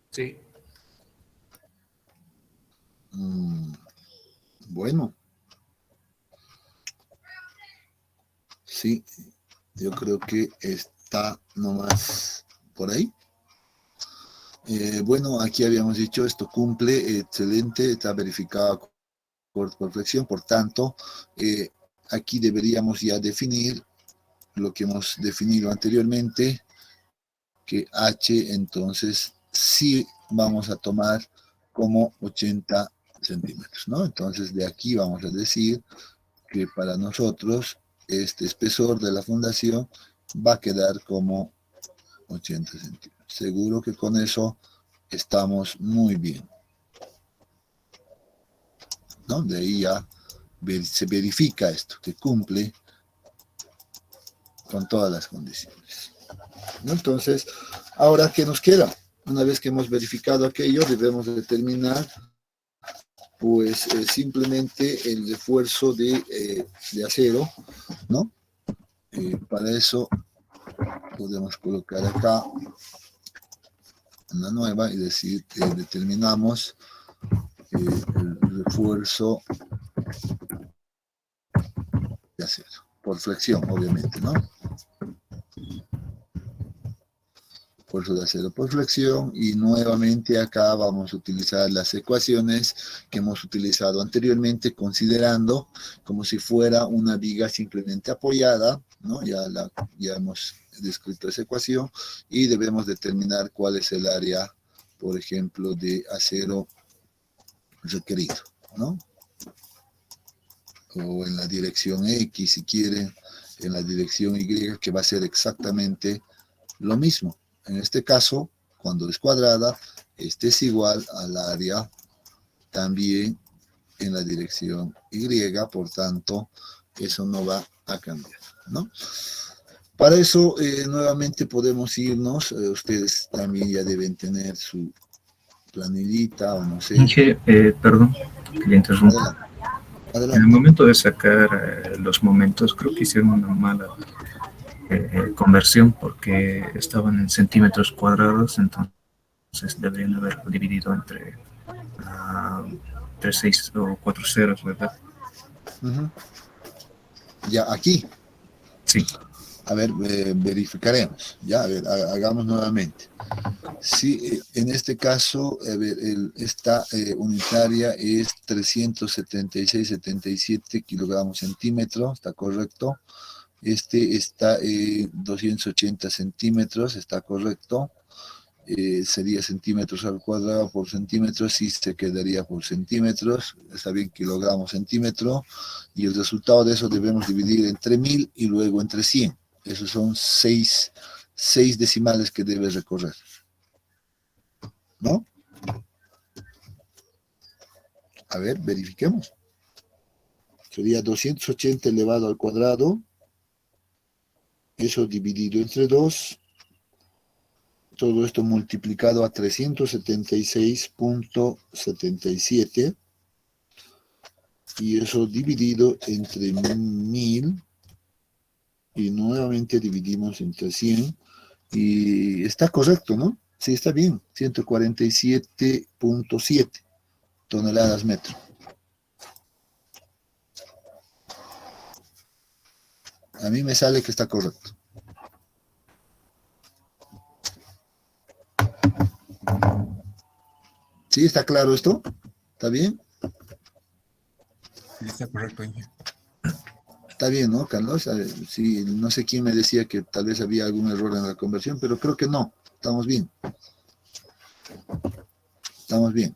Sí.
Bueno. Sí, yo creo que está nomás por ahí. Bueno, aquí habíamos dicho, esto cumple, excelente, está verificado por flexión, por tanto, aquí deberíamos ya definir lo que hemos definido anteriormente, que H entonces sí vamos a tomar como 80 centímetros, ¿no? Entonces de aquí vamos a decir que para nosotros este espesor de la fundación va a quedar como 80 centímetros. Seguro que con eso estamos muy bien, ¿no? De ahí ya se verifica esto, que cumple con todas las condiciones, ¿no? Entonces, ahora, ¿qué nos queda? Una vez que hemos verificado aquello, debemos determinar pues simplemente el refuerzo de acero, ¿no? Para eso podemos colocar acá una nueva y decir que determinamos el refuerzo de acero, por flexión, obviamente, ¿no? Refuerzo de acero por flexión, y nuevamente acá vamos a utilizar las ecuaciones que hemos utilizado anteriormente, considerando como si fuera una viga simplemente apoyada, ¿no? Ya hemos descrito esa ecuación y debemos determinar cuál es el área, por ejemplo, de acero requerido, ¿no? O en la dirección X, si quieren, en la dirección Y, que va a ser exactamente lo mismo. En este caso, cuando es cuadrada, este es igual al área también en la dirección Y, por tanto, eso no va a cambiar, ¿no? Para eso, nuevamente podemos irnos, ustedes también ya deben tener su planillita o no sé.
Inge, perdón, que le interrumpa.
Adelante.
En el
Adelante.
momento de sacar los momentos, creo que hicieron una mala conversión porque estaban en centímetros cuadrados, entonces deberían haber dividido entre 6 o 4 ceros, ¿verdad?
Ya, aquí.
Sí.
A ver, verificaremos. Ya, a ver, hagamos nuevamente. Sí, en este caso, a ver, esta unitaria es 376,77 kilogramos centímetros, ¿está correcto? Este está 280 centímetros, ¿está correcto? Sería centímetros al cuadrado por centímetros, sí se quedaría por centímetros, está bien, kilogramos centímetro, y el resultado de eso debemos dividir entre 1000 y luego entre 100. Esos son 6 decimales que debes recorrer, ¿no? A ver, verifiquemos. Sería 280 elevado al cuadrado, eso dividido entre 2, todo esto multiplicado a 376,77, y eso dividido entre 1000, y nuevamente dividimos entre 100, y está correcto, ¿no? Sí, está bien, 147,7 toneladas metro. A mí me sale que está correcto. ¿Sí? ¿Está claro esto? ¿Está bien?
Sí, está correcto, Inge.
Está bien, ¿no, Carlos? Sí, no sé quién me decía que tal vez había algún error en la conversión, pero creo que no. Estamos bien. Estamos bien.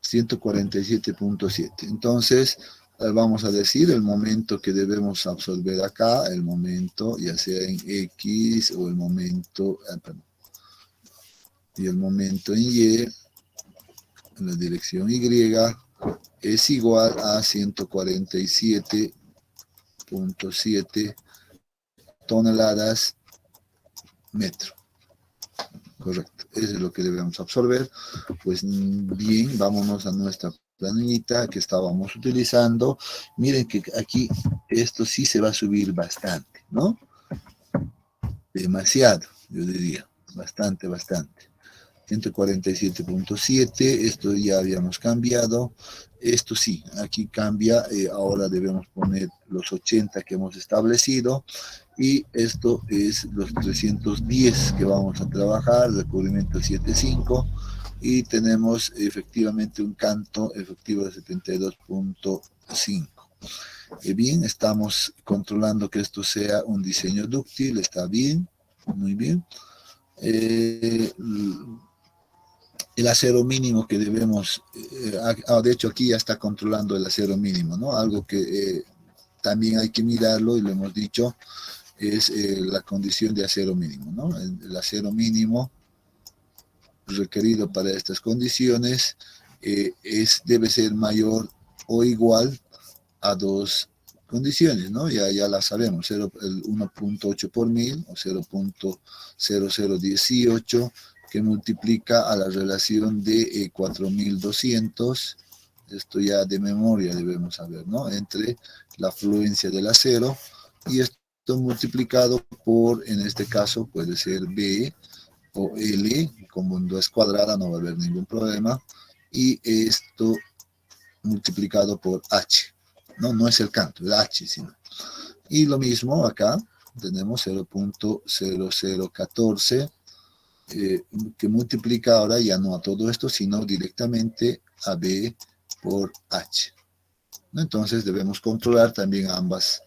147,7. Entonces, vamos a decir el momento que debemos absorber acá, el momento, ya sea en X o el momento, y el momento en Y, en la dirección Y, es igual a 147,7 toneladas metro. Correcto, eso es lo que debemos absorber. Pues bien, vámonos a nuestra planillita que estábamos utilizando. Miren que aquí esto sí se va a subir bastante, ¿no? Demasiado, yo diría, bastante. 147,7, esto ya habíamos cambiado. Esto sí, aquí cambia, ahora debemos poner los 80 que hemos establecido, y esto es los 310 que vamos a trabajar, recubrimiento 7,5, y tenemos efectivamente un canto efectivo de 72,5. Bien, estamos controlando que esto sea un diseño dúctil, está bien, muy bien. el acero mínimo que debemos, de hecho aquí ya está controlando el acero mínimo, ¿no? Algo que también hay que mirarlo, y lo hemos dicho, es la condición de acero mínimo, ¿no? El acero mínimo requerido para estas condiciones debe ser mayor o igual a dos condiciones, ¿no? Ya las sabemos, el 1.8 por 1000 o 0.0018, que multiplica a la relación de 4200, esto ya de memoria debemos saber, ¿no? Entre la fluencia del acero, y esto multiplicado por, en este caso, puede ser B o L, como no es cuadrada no va a haber ningún problema, y esto multiplicado por H, ¿no? No es el canto, el H, sino. Y lo mismo acá, tenemos 0.0014, que multiplica ahora ya no a todo esto, sino directamente a B por H, ¿no? Entonces debemos controlar también ambas.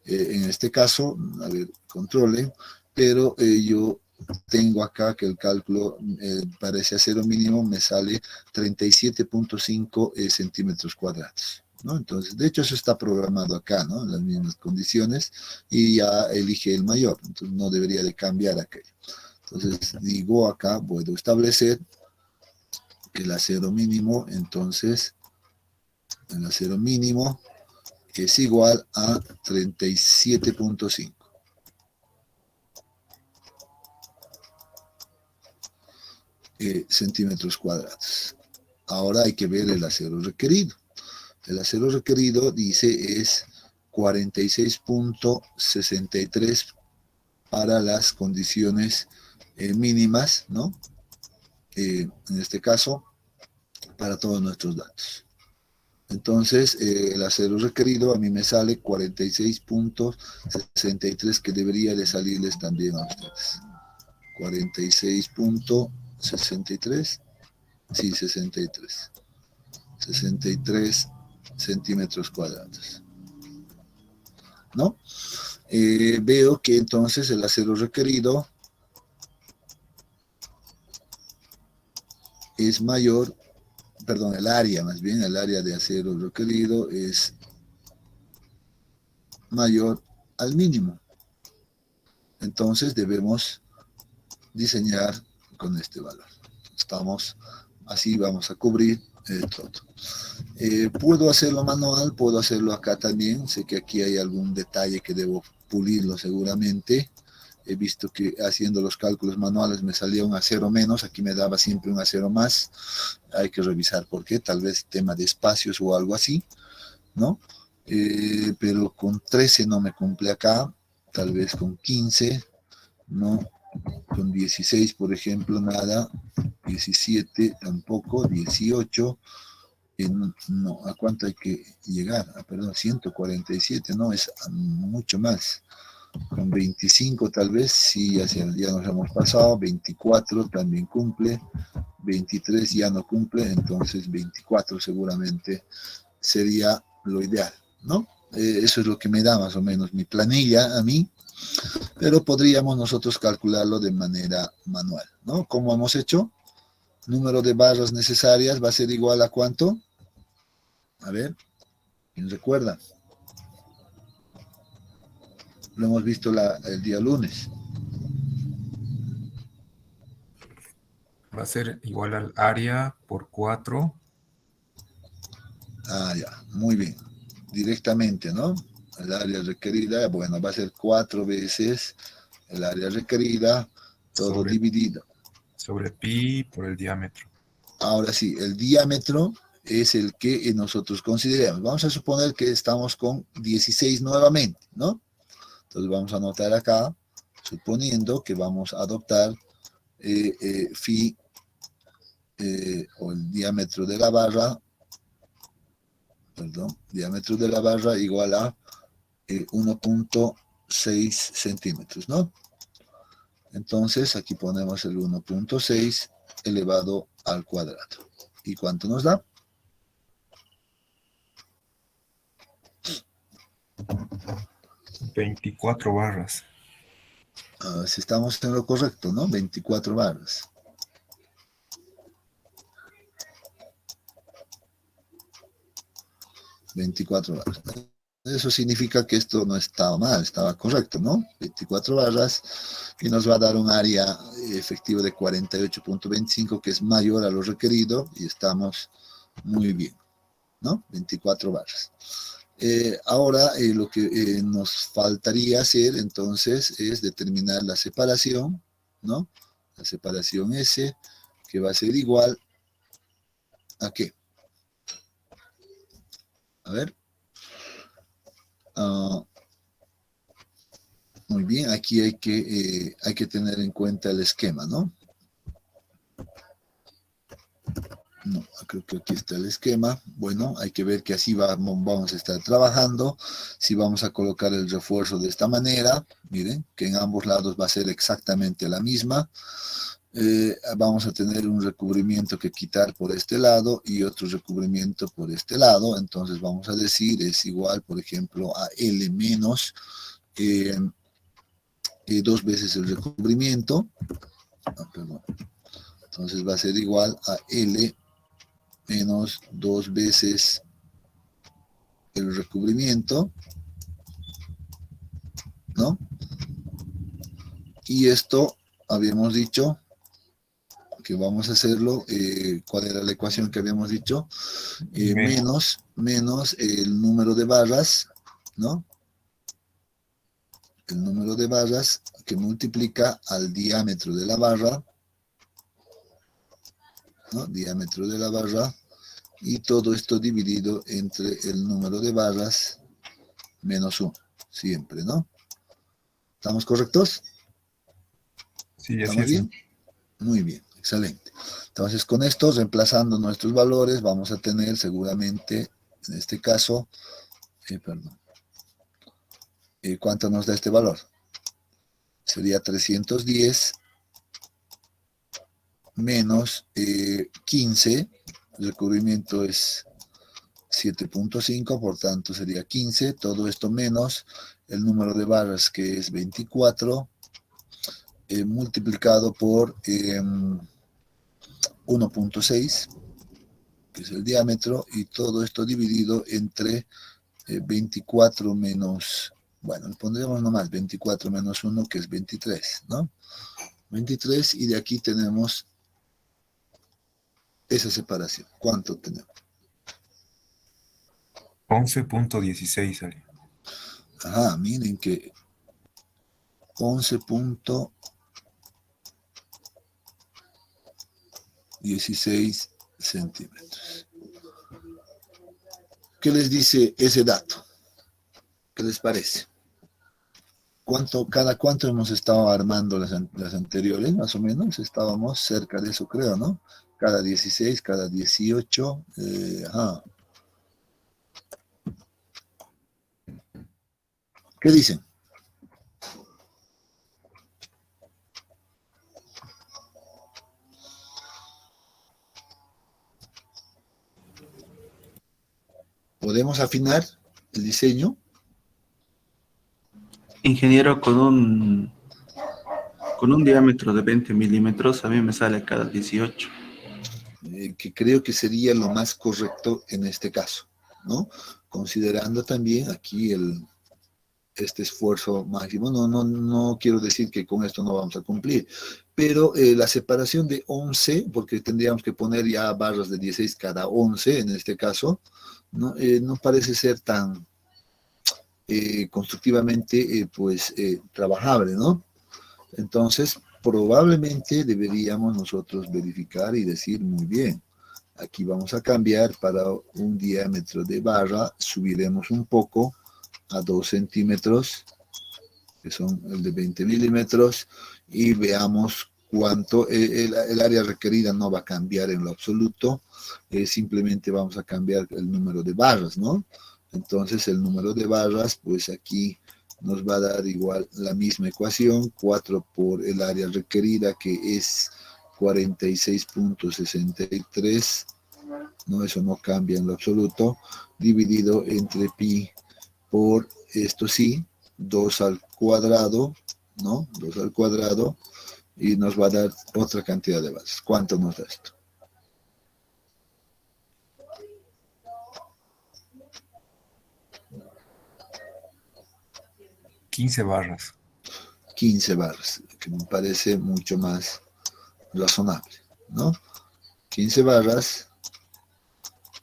En este caso, a ver, controle, pero yo tengo acá que el cálculo para ese acero mínimo me sale 37.5 centímetros cuadrados, ¿no? Entonces, de hecho, eso está programado acá, ¿no? En las mismas condiciones, y ya elige el mayor, entonces no debería de cambiar aquello. Entonces, digo acá, puedo establecer que el acero mínimo, entonces, el acero mínimo es igual a 37.5. Centímetros cuadrados. Ahora hay que ver el acero requerido. El acero requerido, dice, es 46.63 para las condiciones mínimas, ¿no? En este caso, para todos nuestros datos. Entonces, el acero requerido a mí me sale 46.63, que debería de salirles también a ustedes. 46.63, sí, 63. 63 centímetros cuadrados, ¿no? Veo que entonces el acero requerido es mayor, perdón, el área más bien, el área de acero requerido es mayor al mínimo. Entonces debemos diseñar con este valor. Estamos, así vamos a cubrir todo. Puedo hacerlo manual, puedo hacerlo acá también. Sé que aquí hay algún detalle que debo pulirlo seguramente. He visto que haciendo los cálculos manuales me salía un acero menos, aquí me daba siempre un acero más. Hay que revisar por qué, tal vez tema de espacios o algo así, ¿no? Pero con 13 no me cumple acá, tal vez con 15, no, con 16 por ejemplo nada, 17 tampoco, 18, no, ¿a cuánto hay que llegar? Perdón, 147, no, es mucho más. Con 25 tal vez, sí, ya nos hemos pasado, 24 también cumple, 23 ya no cumple, entonces 24 seguramente sería lo ideal, ¿no? Eso es lo que me da más o menos mi planilla a mí, pero podríamos nosotros calcularlo de manera manual, ¿no? ¿Cómo hemos hecho? Número de barras necesarias va a ser igual a ¿cuánto? A ver, ¿quién recuerda? Lo hemos visto el día lunes.
Va a ser igual al área por 4.
Ya, muy bien. Directamente, ¿no? El área requerida, bueno, va a ser 4 veces el área requerida, todo dividido.
Sobre pi por el diámetro.
Ahora sí, el diámetro es el que nosotros consideramos. Vamos a suponer que estamos con 16 nuevamente, ¿no? Entonces vamos a anotar acá, suponiendo que vamos a adoptar phi, o el diámetro de la barra, perdón, diámetro de la barra igual a 1.6 centímetros, ¿no? Entonces aquí ponemos el 1.6 elevado al cuadrado. ¿Y cuánto nos da?
$24 barras.
Si estamos en lo correcto, ¿no? 24 barras. 24 barras. Eso significa que esto no estaba mal, estaba correcto, ¿no? 24 barras y nos va a dar un área efectiva de 48.25, que es mayor a lo requerido y estamos muy bien, ¿no? 24 barras. Ahora lo que nos faltaría hacer entonces es determinar la separación, ¿no? La separación S, que va a ser igual a ¿qué? A ver. Muy bien, aquí hay que tener en cuenta el esquema, ¿no? No, creo que aquí está el esquema. Bueno, hay que ver que así vamos a estar trabajando. Si vamos a colocar el refuerzo de esta manera, miren, que en ambos lados va a ser exactamente la misma. Vamos a tener un recubrimiento que quitar por este lado y otro recubrimiento por este lado. Entonces vamos a decir, es igual, por ejemplo, a L menos 2 veces el recubrimiento. Perdón. Entonces va a ser igual a L menos 2 veces el recubrimiento, ¿no? Y esto habíamos dicho que vamos a hacerlo, ¿cuál era la ecuación que habíamos dicho? Menos el número de barras, ¿no? El número de barras que multiplica al diámetro de la barra, ¿no? Diámetro de la barra, y todo esto dividido entre el número de barras menos 1, siempre, ¿no? ¿Estamos correctos?
Sí, así
¿Estamos
es.
bien? Muy bien, excelente. Entonces, con esto, reemplazando nuestros valores, vamos a tener seguramente, en este caso, ¿cuánto nos da este valor? Sería 310 menos 15, el recubrimiento es 7.5, por tanto sería 15, todo esto menos el número de barras que es 24, multiplicado por 1.6, que es el diámetro, y todo esto dividido entre 24 menos, bueno, pondremos nomás 24 menos 1, que es 23, ¿no? 23, y de aquí tenemos esa separación. ¿Cuánto tenemos?
11.16 sale.
Ajá, miren que 11.16 centímetros. ¿Qué les dice ese dato? ¿Qué les parece? ¿Cada cuánto hemos estado armando las anteriores? Más o menos estábamos cerca de eso, creo, ¿no? Cada 16, cada 18. Ajá. ¿Qué dicen? ¿Podemos afinar el diseño?
Ingeniero, con un diámetro de 20 milímetros, a mí me sale cada 18.
Que creo que sería lo más correcto en este caso, ¿no? Considerando también aquí este esfuerzo máximo. No quiero decir que con esto no vamos a cumplir, pero la separación de 11, porque tendríamos que poner ya barras de 16 cada 11 en este caso, no parece ser tan constructivamente trabajable, ¿no? Entonces, probablemente deberíamos nosotros verificar y decir, muy bien, aquí vamos a cambiar para un diámetro de barra, subiremos un poco a 2 centímetros, que son el de 20 milímetros, y veamos cuánto, el área requerida no va a cambiar en lo absoluto, simplemente vamos a cambiar el número de barras, ¿no? Entonces el número de barras, pues aquí nos va a dar igual la misma ecuación, 4 por el área requerida, que es 46.63, ¿no? Eso no cambia en lo absoluto, dividido entre pi por, esto sí, 2 al cuadrado, ¿no? 2 al cuadrado, y nos va a dar otra cantidad de bases. ¿Cuánto nos da esto?
15 barras.
15 barras, que me parece mucho más razonable, ¿no? 15 barras.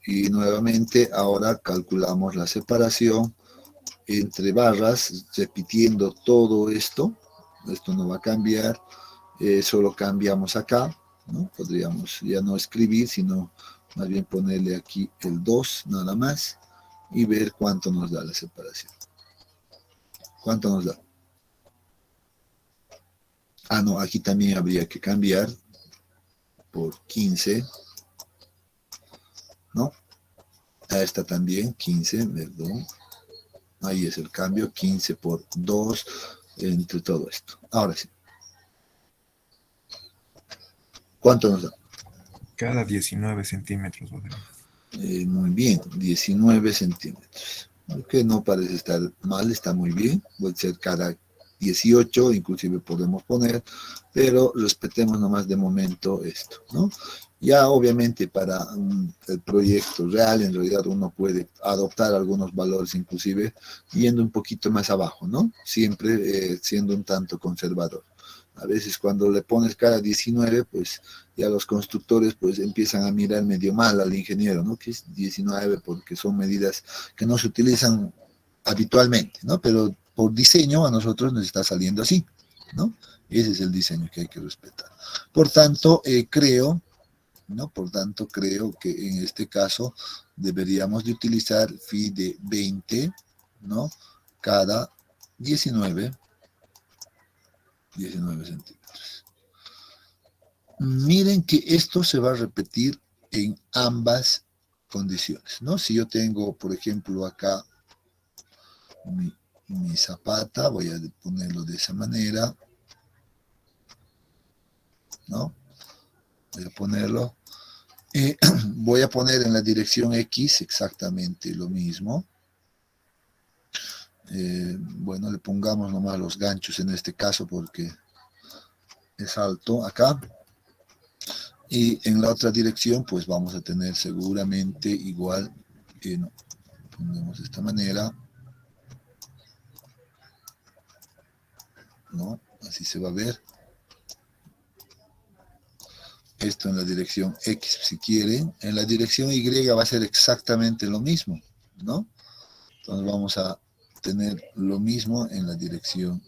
Y nuevamente ahora calculamos la separación entre barras, repitiendo todo esto. Esto no va a cambiar, solo cambiamos acá, ¿no? Podríamos ya no escribir, sino más bien ponerle aquí el 2 nada más y ver cuánto nos da la separación. ¿Cuánto nos da? Ah, no, aquí también habría que cambiar por 15, ¿no? A esta también, 15, perdón. Ahí es el cambio, 15 por 2, entre todo esto. Ahora sí. ¿Cuánto nos da?
Cada 19 centímetros. ¿Vale?
Muy bien, 19 centímetros. Que no parece estar mal, está muy bien. Puede ser cada 18, inclusive podemos poner, pero respetemos nomás de momento esto, ¿no? Ya obviamente para el proyecto real, en realidad uno puede adoptar algunos valores inclusive yendo un poquito más abajo, ¿no? Siempre siendo un tanto conservador. A veces cuando le pones cada 19, pues ya los constructores pues empiezan a mirar medio mal al ingeniero, ¿no? Que es 19 porque son medidas que no se utilizan habitualmente, ¿no? Pero por diseño a nosotros nos está saliendo así, ¿no? Ese es el diseño que hay que respetar. Por tanto, creo que en este caso deberíamos de utilizar phi de 20, ¿no? Cada 19 centímetros. Miren que esto se va a repetir en ambas condiciones, ¿no? Si yo tengo, por ejemplo, acá mi zapata, voy a ponerlo de esa manera, ¿no? Voy a ponerlo. Voy a poner en la dirección X exactamente lo mismo. Bueno, le pongamos nomás los ganchos en este caso porque es alto acá. Y en la otra dirección pues vamos a tener seguramente igual, no, ponemos de esta manera, ¿no? Así se va a ver. Esto en la dirección X si quieren. En la dirección Y va a ser exactamente lo mismo, ¿no? Entonces vamos a tener lo mismo en la dirección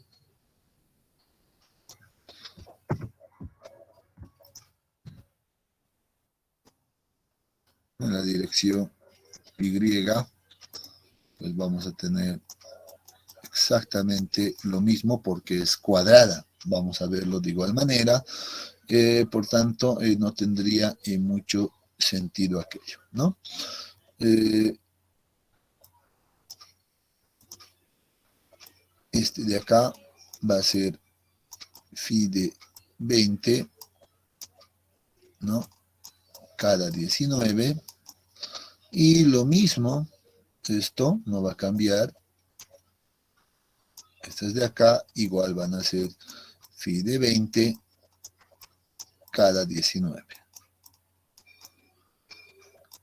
Y, pues vamos a tener exactamente lo mismo porque es cuadrada. Vamos a verlo de igual manera. Por tanto, no tendría mucho sentido aquello, ¿no? Este de acá va a ser phi de 20, ¿no? Cada 19. Y lo mismo, esto no va a cambiar. Estas de acá igual van a ser phi de 20 cada 19.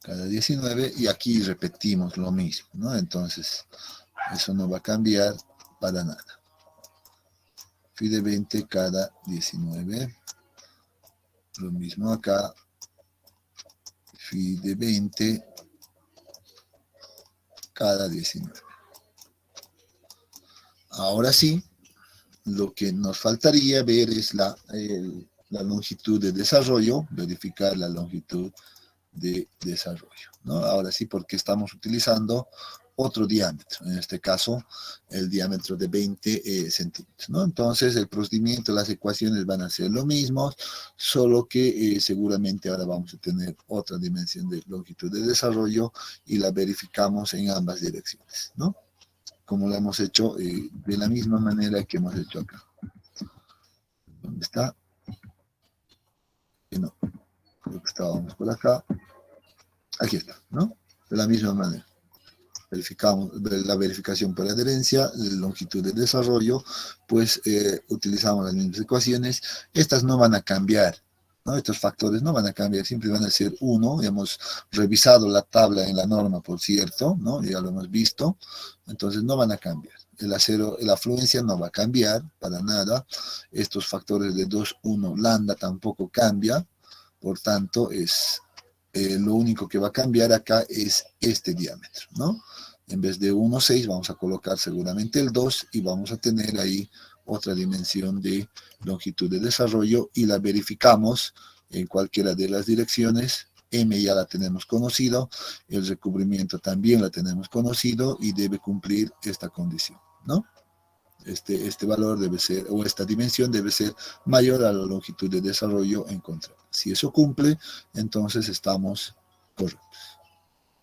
Cada 19 y aquí repetimos lo mismo, ¿no? Entonces, eso no va a cambiar para nada. Phi de 20 cada 19. Lo mismo acá. Phi de 20 cada 19. Ahora sí, lo que nos faltaría ver es la longitud de desarrollo, verificar la longitud de desarrollo, ¿no? Ahora sí, porque estamos utilizando otro diámetro, en este caso el diámetro de 20 centímetros, ¿no? Entonces el procedimiento, las ecuaciones van a ser lo mismo, solo que seguramente ahora vamos a tener otra dimensión de longitud de desarrollo y la verificamos en ambas direcciones, ¿no? Como lo hemos hecho de la misma manera que hemos hecho acá. ¿Dónde está? No, creo que estábamos por acá. Aquí está, ¿no? De la misma manera. Verificamos la verificación por adherencia, la longitud de desarrollo, pues utilizamos las mismas ecuaciones. Estas no van a cambiar, ¿no? Estos factores no van a cambiar, siempre van a ser 1. Hemos revisado la tabla en la norma, por cierto, ¿no? Ya lo hemos visto, entonces no van a cambiar. la afluencia no va a cambiar para nada. Estos factores de 2, 1, lambda tampoco cambia. Por tanto, lo único que va a cambiar acá es este diámetro, ¿no? En vez de 1,6 vamos a colocar seguramente el 2 y vamos a tener ahí otra dimensión de longitud de desarrollo y la verificamos en cualquiera de las direcciones. M ya la tenemos conocido, el recubrimiento también la tenemos conocido y debe cumplir esta condición, ¿no? Este valor debe ser, o esta dimensión debe ser mayor a la longitud de desarrollo encontrada. Si eso cumple, entonces estamos correctos.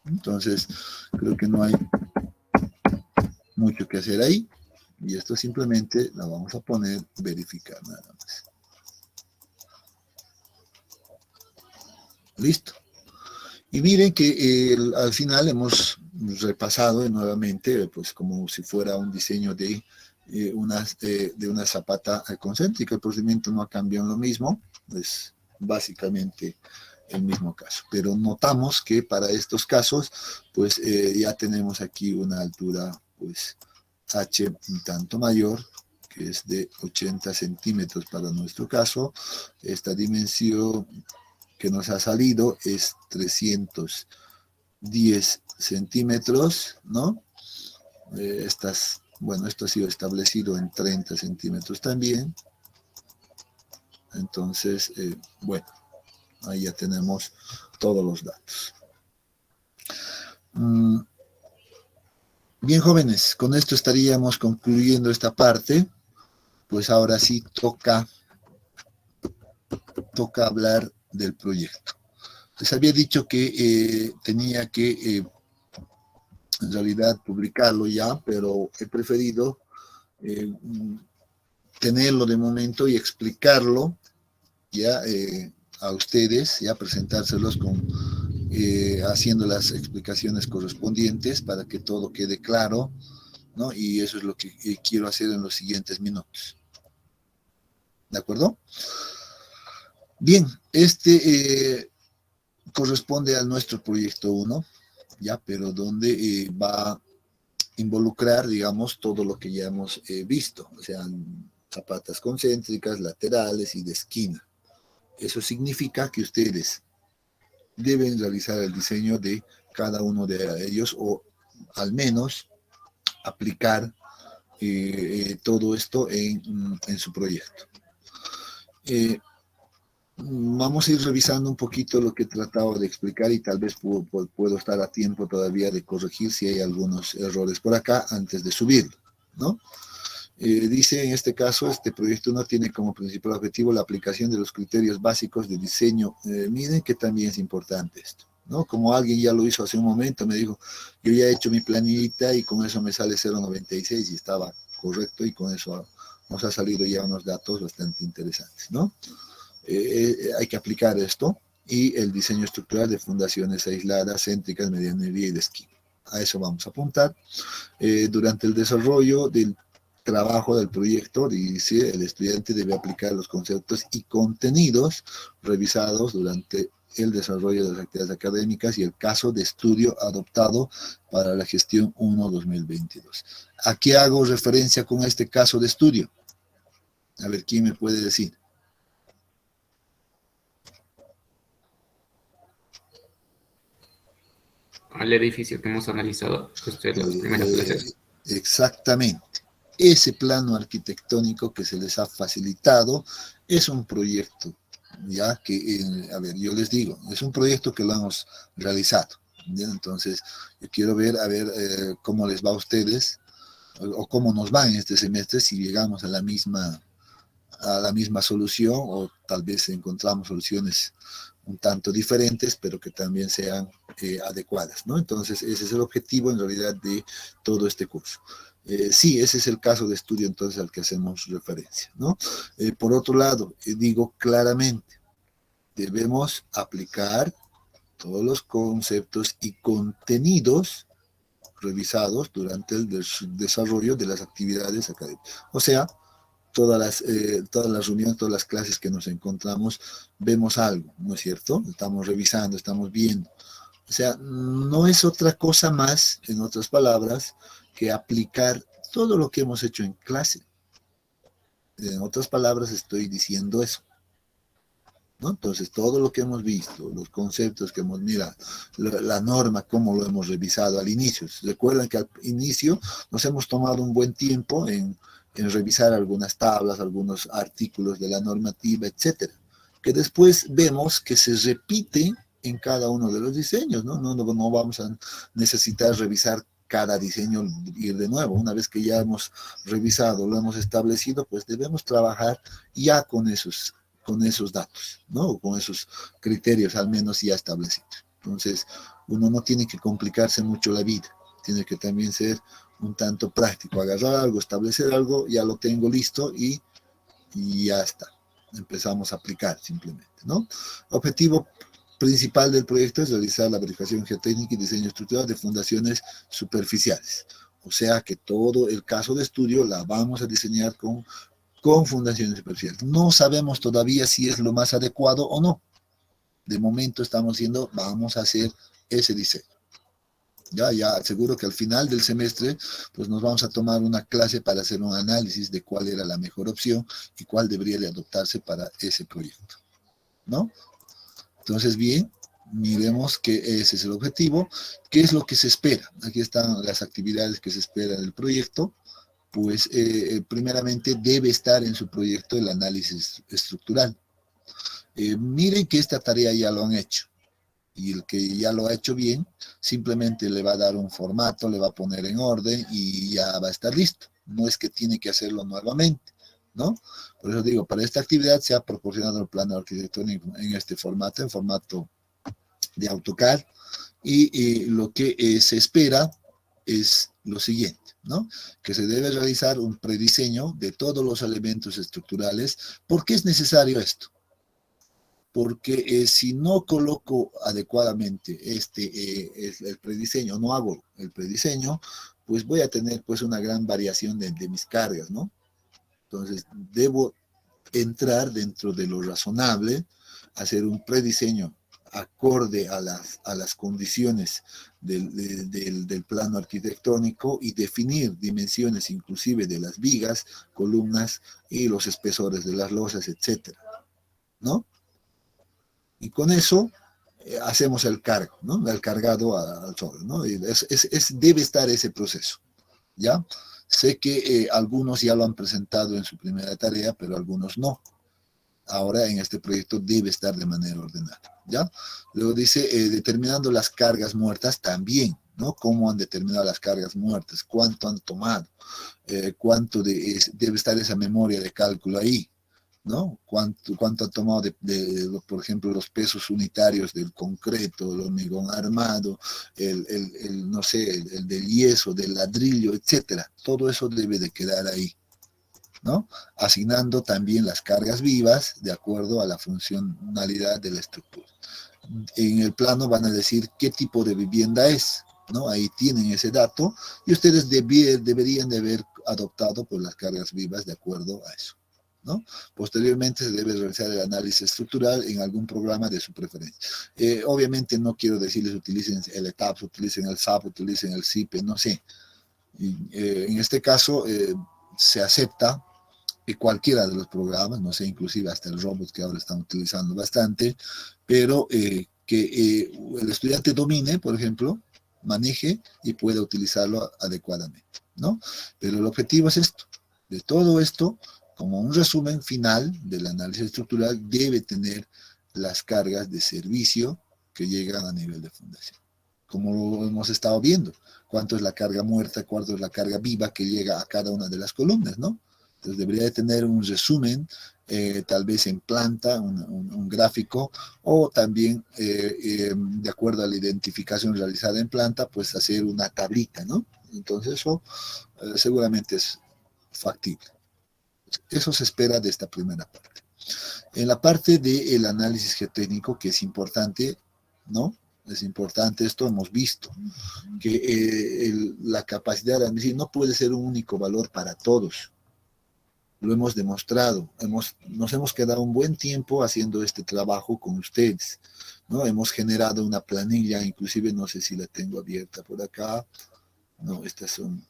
Entonces, creo que no hay mucho que hacer ahí. Y esto simplemente la vamos a poner verificar nada más. Listo. Y miren que al final hemos repasado nuevamente, pues como si fuera un diseño de una zapata concéntrica. El procedimiento no ha cambiado en lo mismo, es básicamente el mismo caso. Pero notamos que para estos casos, pues ya tenemos aquí una altura, pues H un tanto mayor, que es de 80 centímetros para nuestro caso. Esta dimensión que nos ha salido es 310 centímetros, ¿no? Bueno, esto ha sido establecido en 30 centímetros también. Entonces, bueno, ahí ya tenemos todos los datos. Bien, jóvenes, con esto estaríamos concluyendo esta parte. Pues ahora sí toca hablar del proyecto. Les había dicho que tenía que en realidad publicarlo ya, pero he preferido tenerlo de momento y explicarlo ya a ustedes, ya presentárselos haciendo las explicaciones correspondientes para que todo quede claro, ¿no? Y eso es lo que quiero hacer en los siguientes minutos. ¿De acuerdo? Bien, corresponde a nuestro proyecto 1, ya, pero donde va a involucrar, digamos, todo lo que ya hemos visto, o sea, zapatas concéntricas, laterales y de esquina. Eso significa que ustedes deben realizar el diseño de cada uno de ellos o al menos aplicar todo esto en su proyecto. Vamos a ir revisando un poquito lo que he tratado de explicar y tal vez puedo estar a tiempo todavía de corregir si hay algunos errores por acá antes de subirlo, ¿no? Dice en este caso, este proyecto 1 tiene como principal objetivo la aplicación de los criterios básicos de diseño. Miren que también es importante esto, ¿no? Como alguien ya lo hizo hace un momento, me dijo, yo ya he hecho mi planillita y con eso me sale 0,96 y estaba correcto y con eso nos ha salido ya unos datos bastante interesantes, ¿no? Hay que aplicar esto y el diseño estructural de fundaciones aisladas, céntricas, medianería y de esquina. A eso vamos a apuntar. Durante el desarrollo del trabajo del proyecto, dice, el estudiante debe aplicar los conceptos y contenidos revisados durante el desarrollo de las actividades académicas y el caso de estudio adoptado para la gestión 1-2022. ¿A qué hago referencia con este caso de estudio? A ver, ¿quién me puede decir?
Al edificio que hemos analizado, pues, de las primeras clases.
Exactamente. Ese plano arquitectónico que se les ha facilitado es un proyecto, ya que, a ver, yo les digo, es un proyecto que lo hemos realizado, ¿ya? Entonces, yo quiero ver, a ver cómo les va a ustedes, o cómo nos va en este semestre, si llegamos a la misma solución, o tal vez encontramos soluciones un tanto diferentes, pero que también sean adecuadas, ¿no? Entonces, ese es el objetivo, en realidad, de todo este curso. Sí, ese es el caso de estudio, entonces, al que hacemos referencia, ¿no? Por otro lado, digo claramente, debemos aplicar todos los conceptos y contenidos revisados durante el desarrollo de las actividades académicas. O sea, todas las reuniones, todas las clases que nos encontramos, vemos algo, ¿no es cierto? Estamos revisando, estamos viendo. O sea, no es otra cosa más, en otras palabras, que aplicar todo lo que hemos hecho en clase. En otras palabras, estoy diciendo eso, ¿no? Entonces, todo lo que hemos visto, los conceptos que hemos mirado, la norma, cómo lo hemos revisado al inicio. Recuerden que al inicio nos hemos tomado un buen tiempo en revisar algunas tablas, algunos artículos de la normativa, etcétera, que después vemos que se repite en cada uno de los diseños, ¿no? No vamos a necesitar revisar cada diseño, ir de nuevo. Una vez que ya hemos revisado, lo hemos establecido, pues debemos trabajar ya con esos datos, ¿no? Con esos criterios al menos ya establecidos. Entonces, uno no tiene que complicarse mucho la vida, tiene que también ser un tanto práctico, agarrar algo, establecer algo, ya lo tengo listo y ya está. Empezamos a aplicar simplemente, ¿no? Objetivo principal del proyecto es realizar la verificación geotécnica y diseño estructural de fundaciones superficiales. O sea que todo el caso de estudio la vamos a diseñar con fundaciones superficiales. No sabemos todavía si es lo más adecuado o no. De momento estamos diciendo, vamos a hacer ese diseño. Ya seguro que al final del semestre pues nos vamos a tomar una clase para hacer un análisis de cuál era la mejor opción y cuál debería de adoptarse para ese proyecto, ¿no? Entonces, bien, miremos que ese es el objetivo. ¿Qué es lo que se espera? Aquí están las actividades que se esperan del proyecto. Pues primeramente debe estar en su proyecto el análisis estructural. Miren que esta tarea ya lo han hecho. Y el que ya lo ha hecho bien, simplemente le va a dar un formato, le va a poner en orden y ya va a estar listo. No es que tiene que hacerlo nuevamente, ¿no? Por eso digo, para esta actividad se ha proporcionado el plano arquitectónico en este formato, en formato de AutoCAD, y lo que se espera es lo siguiente, ¿no? Que se debe realizar un prediseño de todos los elementos estructurales. ¿Por qué es necesario esto? Porque si no coloco adecuadamente el prediseño, no hago el prediseño, pues voy a tener pues una gran variación de mis cargas, ¿no? Entonces, debo entrar dentro de lo razonable, hacer un prediseño acorde a las condiciones del plano arquitectónico y definir dimensiones inclusive de las vigas, columnas y los espesores de las losas, etcétera, ¿no? Y con eso hacemos el cargo, ¿no? El cargado al sol, ¿no? Y debe estar ese proceso, ¿ya? Sé que algunos ya lo han presentado en su primera tarea, pero algunos no. Ahora en este proyecto debe estar de manera ordenada, ¿ya? Luego dice, determinando las cargas muertas también, ¿no? ¿Cómo han determinado las cargas muertas? ¿Cuánto han tomado? ¿Cuánto debe estar esa memoria de cálculo ahí? ¿No? ¿Cuánto ha tomado por ejemplo, los pesos unitarios del concreto, el hormigón armado, no sé, el del yeso, del ladrillo, etcétera? Todo eso debe de quedar ahí, ¿no? Asignando también las cargas vivas de acuerdo a la funcionalidad de la estructura. En el plano van a decir qué tipo de vivienda es, ¿no? Ahí tienen ese dato y ustedes deberían de haber adoptado pues, las cargas vivas de acuerdo a eso, ¿no? Posteriormente se debe realizar el análisis estructural en algún programa de su preferencia. Obviamente no quiero decirles utilicen el ETABS, utilicen el SAP, utilicen el CIPE, no sé. En este caso se acepta cualquiera de los programas, no sé, inclusive hasta el robot que ahora están utilizando bastante, pero que el estudiante domine, por ejemplo, maneje y pueda utilizarlo adecuadamente, ¿no? Pero el objetivo es esto, de todo esto, como un resumen final del análisis estructural, debe tener las cargas de servicio que llegan a nivel de fundación. Como lo hemos estado viendo, cuánto es la carga muerta, cuánto es la carga viva que llega a cada una de las columnas, ¿no? Entonces debería de tener un resumen, tal vez en planta, un gráfico, o también, de acuerdo a la identificación realizada en planta, pues hacer una tablita, ¿no? Entonces eso seguramente es factible. Eso se espera de esta primera parte. En la parte del análisis geotécnico, que es importante, ¿no? Es importante esto, hemos visto que la capacidad de análisis no puede ser un único valor para todos. Lo hemos demostrado, nos hemos quedado un buen tiempo haciendo este trabajo con ustedes, ¿no? Hemos generado una planilla, inclusive no sé si la tengo abierta por acá, no, estas son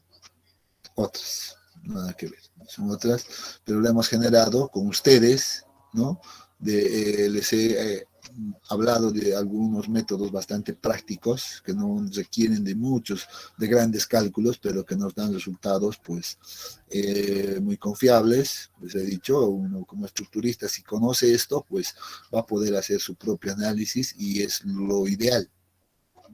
otras, nada que ver, son otras, pero la hemos generado con ustedes, ¿no? Les he hablado de algunos métodos bastante prácticos que no requieren de grandes cálculos, pero que nos dan resultados pues muy confiables. Les he dicho, uno como estructurista, si conoce esto, pues va a poder hacer su propio análisis y es lo ideal.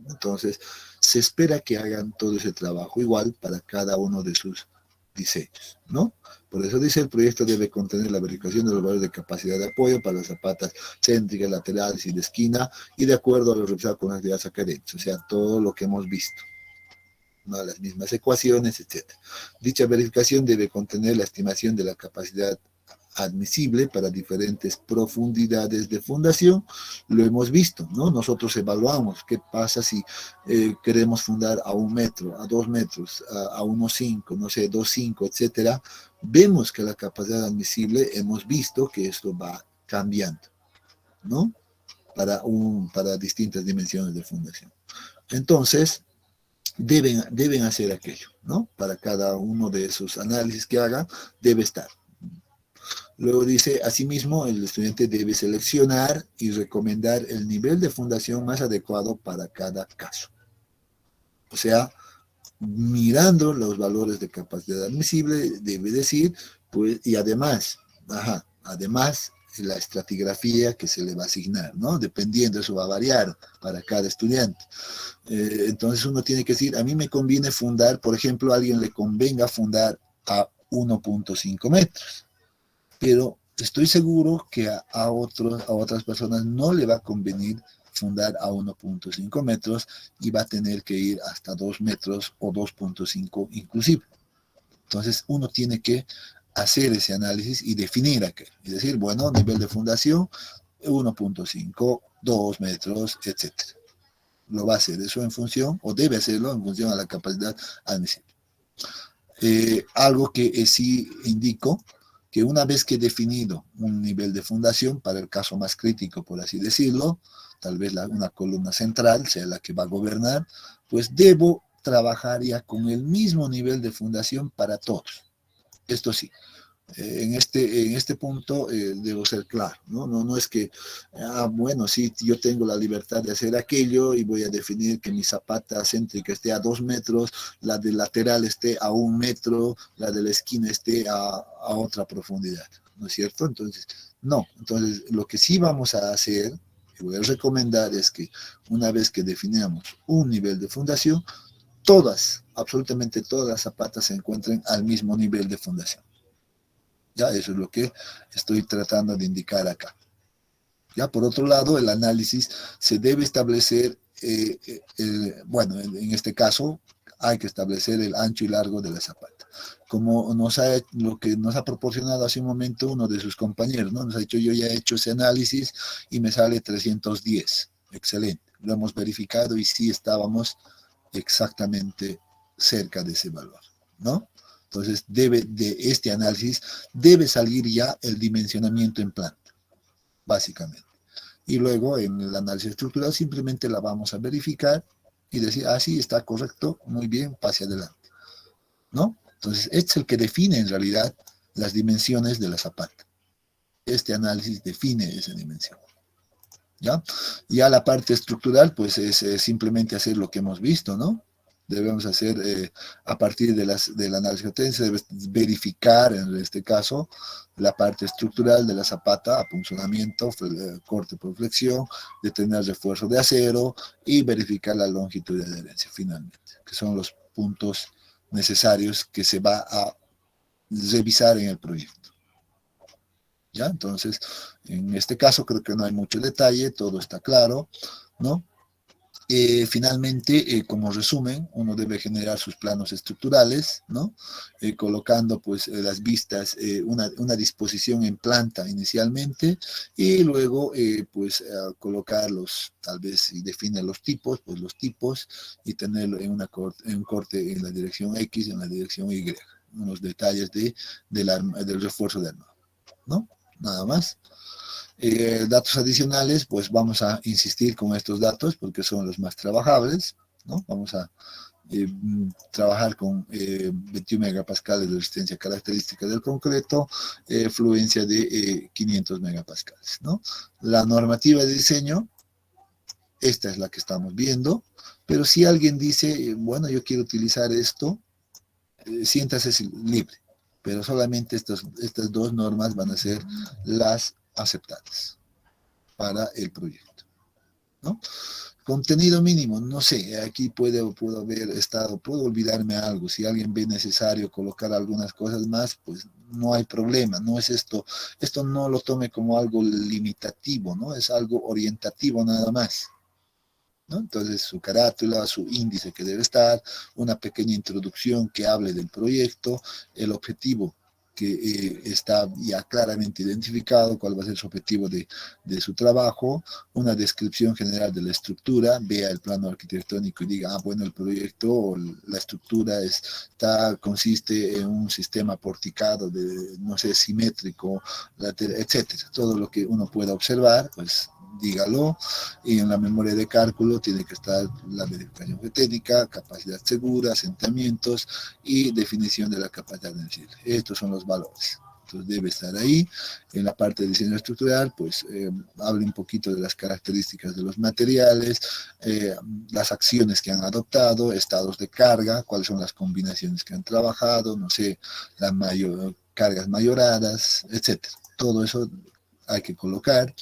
Entonces, se espera que hagan todo ese trabajo igual para cada uno de sus diseños, ¿no? Por eso dice, el proyecto debe contener la verificación de los valores de capacidad de apoyo para las zapatas céntricas, laterales y de esquina, y de acuerdo a lo revisado con las actividades académicas, o sea, todo lo que hemos visto, ¿no? Las mismas ecuaciones, etc. Dicha verificación debe contener la estimación de la capacidad admisible para diferentes profundidades de fundación. Lo hemos visto, ¿no? Nosotros evaluamos qué pasa si queremos fundar a 1 metro, a 2 metros, a 1,5, no sé, 2,5, etcétera. Vemos que la capacidad admisible, hemos visto que esto va cambiando, ¿no? Para distintas dimensiones de fundación. Entonces, deben hacer aquello, ¿no? Para cada uno de esos análisis que hagan, debe estar. Luego dice, asimismo, el estudiante debe seleccionar y recomendar el nivel de fundación más adecuado para cada caso. O sea, mirando los valores de capacidad admisible, debe decir, pues, y además, además, la estratigrafía que se le va a asignar, ¿no? Dependiendo, eso va a variar para cada estudiante. Entonces uno tiene que decir, a mí me conviene fundar, por ejemplo, a alguien le convenga fundar a 1,5 metros. Pero estoy seguro que a otras personas no le va a convenir fundar a 1,5 metros y va a tener que ir hasta 2 metros o 2,5 inclusive. Entonces uno tiene que hacer ese análisis y definir aquel. Es decir, bueno, nivel de fundación 1,5, 2 metros, etc. Lo va a hacer eso en función, o debe hacerlo en función a la capacidad admisible. Algo que sí indico, que una vez que he definido un nivel de fundación, para el caso más crítico, por así decirlo, tal vez una columna central sea la que va a gobernar, pues debo trabajar ya con el mismo nivel de fundación para todos. Esto sí, en este punto debo ser claro, ¿no? No es que, bueno, sí, yo tengo la libertad de hacer aquello y voy a definir que mi zapata céntrica esté a 2 metros, la de lateral esté a 1 metro, la de la esquina esté a otra profundidad, ¿no es cierto? Entonces, no. Entonces, lo que sí vamos a hacer, y voy a recomendar, es que una vez que definamos un nivel de fundación, absolutamente todas las zapatas se encuentren al mismo nivel de fundación. Ya, eso es lo que estoy tratando de indicar acá. Ya, por otro lado, el análisis se debe establecer, bueno, en este caso, hay que establecer el ancho y largo de la zapata. Como lo que nos ha proporcionado hace un momento uno de sus compañeros, ¿no? Nos ha dicho, yo ya he hecho ese análisis y me sale 310. Excelente. Lo hemos verificado y sí estábamos exactamente cerca de ese valor, ¿no? Entonces, de este análisis debe salir ya el dimensionamiento en planta, básicamente. Y luego, en el análisis estructural, simplemente la vamos a verificar y decir, sí, está correcto, muy bien, pase adelante, ¿no? Entonces, este es el que define, en realidad, las dimensiones de la zapata. Este análisis define esa dimensión. ¿Ya? Ya la parte estructural, pues, es simplemente hacer lo que hemos visto, ¿no? Debemos hacer, a partir del análisis se debe verificar, en este caso, la parte estructural de la zapata, apunzonamiento, corte por flexión, detener refuerzo de acero y verificar la longitud de adherencia, finalmente, que son los puntos necesarios que se va a revisar en el proyecto. ¿Ya? Entonces, en este caso creo que no hay mucho detalle, todo está claro, ¿no? Finalmente, como resumen, uno debe generar sus planos estructurales, ¿no? Colocando pues las vistas, una disposición en planta inicialmente, y luego colocarlos, tal vez si define los tipos, pues los tipos, y tenerlo en un corte en la dirección X, en la dirección Y, unos detalles del refuerzo de armado, ¿no? Nada más. Datos adicionales, pues vamos a insistir con estos datos porque son los más trabajables, ¿no? Vamos a trabajar con 21 megapascales de resistencia característica del concreto, fluencia de 500 megapascales, ¿no? La normativa de diseño, esta es la que estamos viendo, pero si alguien dice, bueno, yo quiero utilizar esto, siéntase libre, pero solamente estas dos normas van a ser las aceptadas para el proyecto, ¿no? Contenido mínimo, no sé, aquí puedo haber estado, puedo olvidarme algo, si alguien ve necesario colocar algunas cosas más, pues no hay problema, no es esto no lo tome como algo limitativo, ¿no? Es algo orientativo nada más, ¿no? Entonces su carátula, su índice que debe estar, una pequeña introducción que hable del proyecto, el objetivo que está ya claramente identificado, cuál va a ser su objetivo de su trabajo, una descripción general de la estructura, vea el plano arquitectónico y diga, bueno, el proyecto o la estructura consiste en un sistema porticado de, no sé, simétrico, lateral, etcétera. Todo lo que uno pueda observar, pues dígalo, y en la memoria de cálculo tiene que estar la verificación geotécnica, capacidad segura, asentamientos y definición de la capacidad sensible. Estos son los valores. Entonces debe estar ahí. En la parte de diseño estructural, pues hable un poquito de las características de los materiales, las acciones que han adoptado, estados de carga, cuáles son las combinaciones que han trabajado, no sé, cargas mayoradas, etcétera. Todo eso hay que colocar.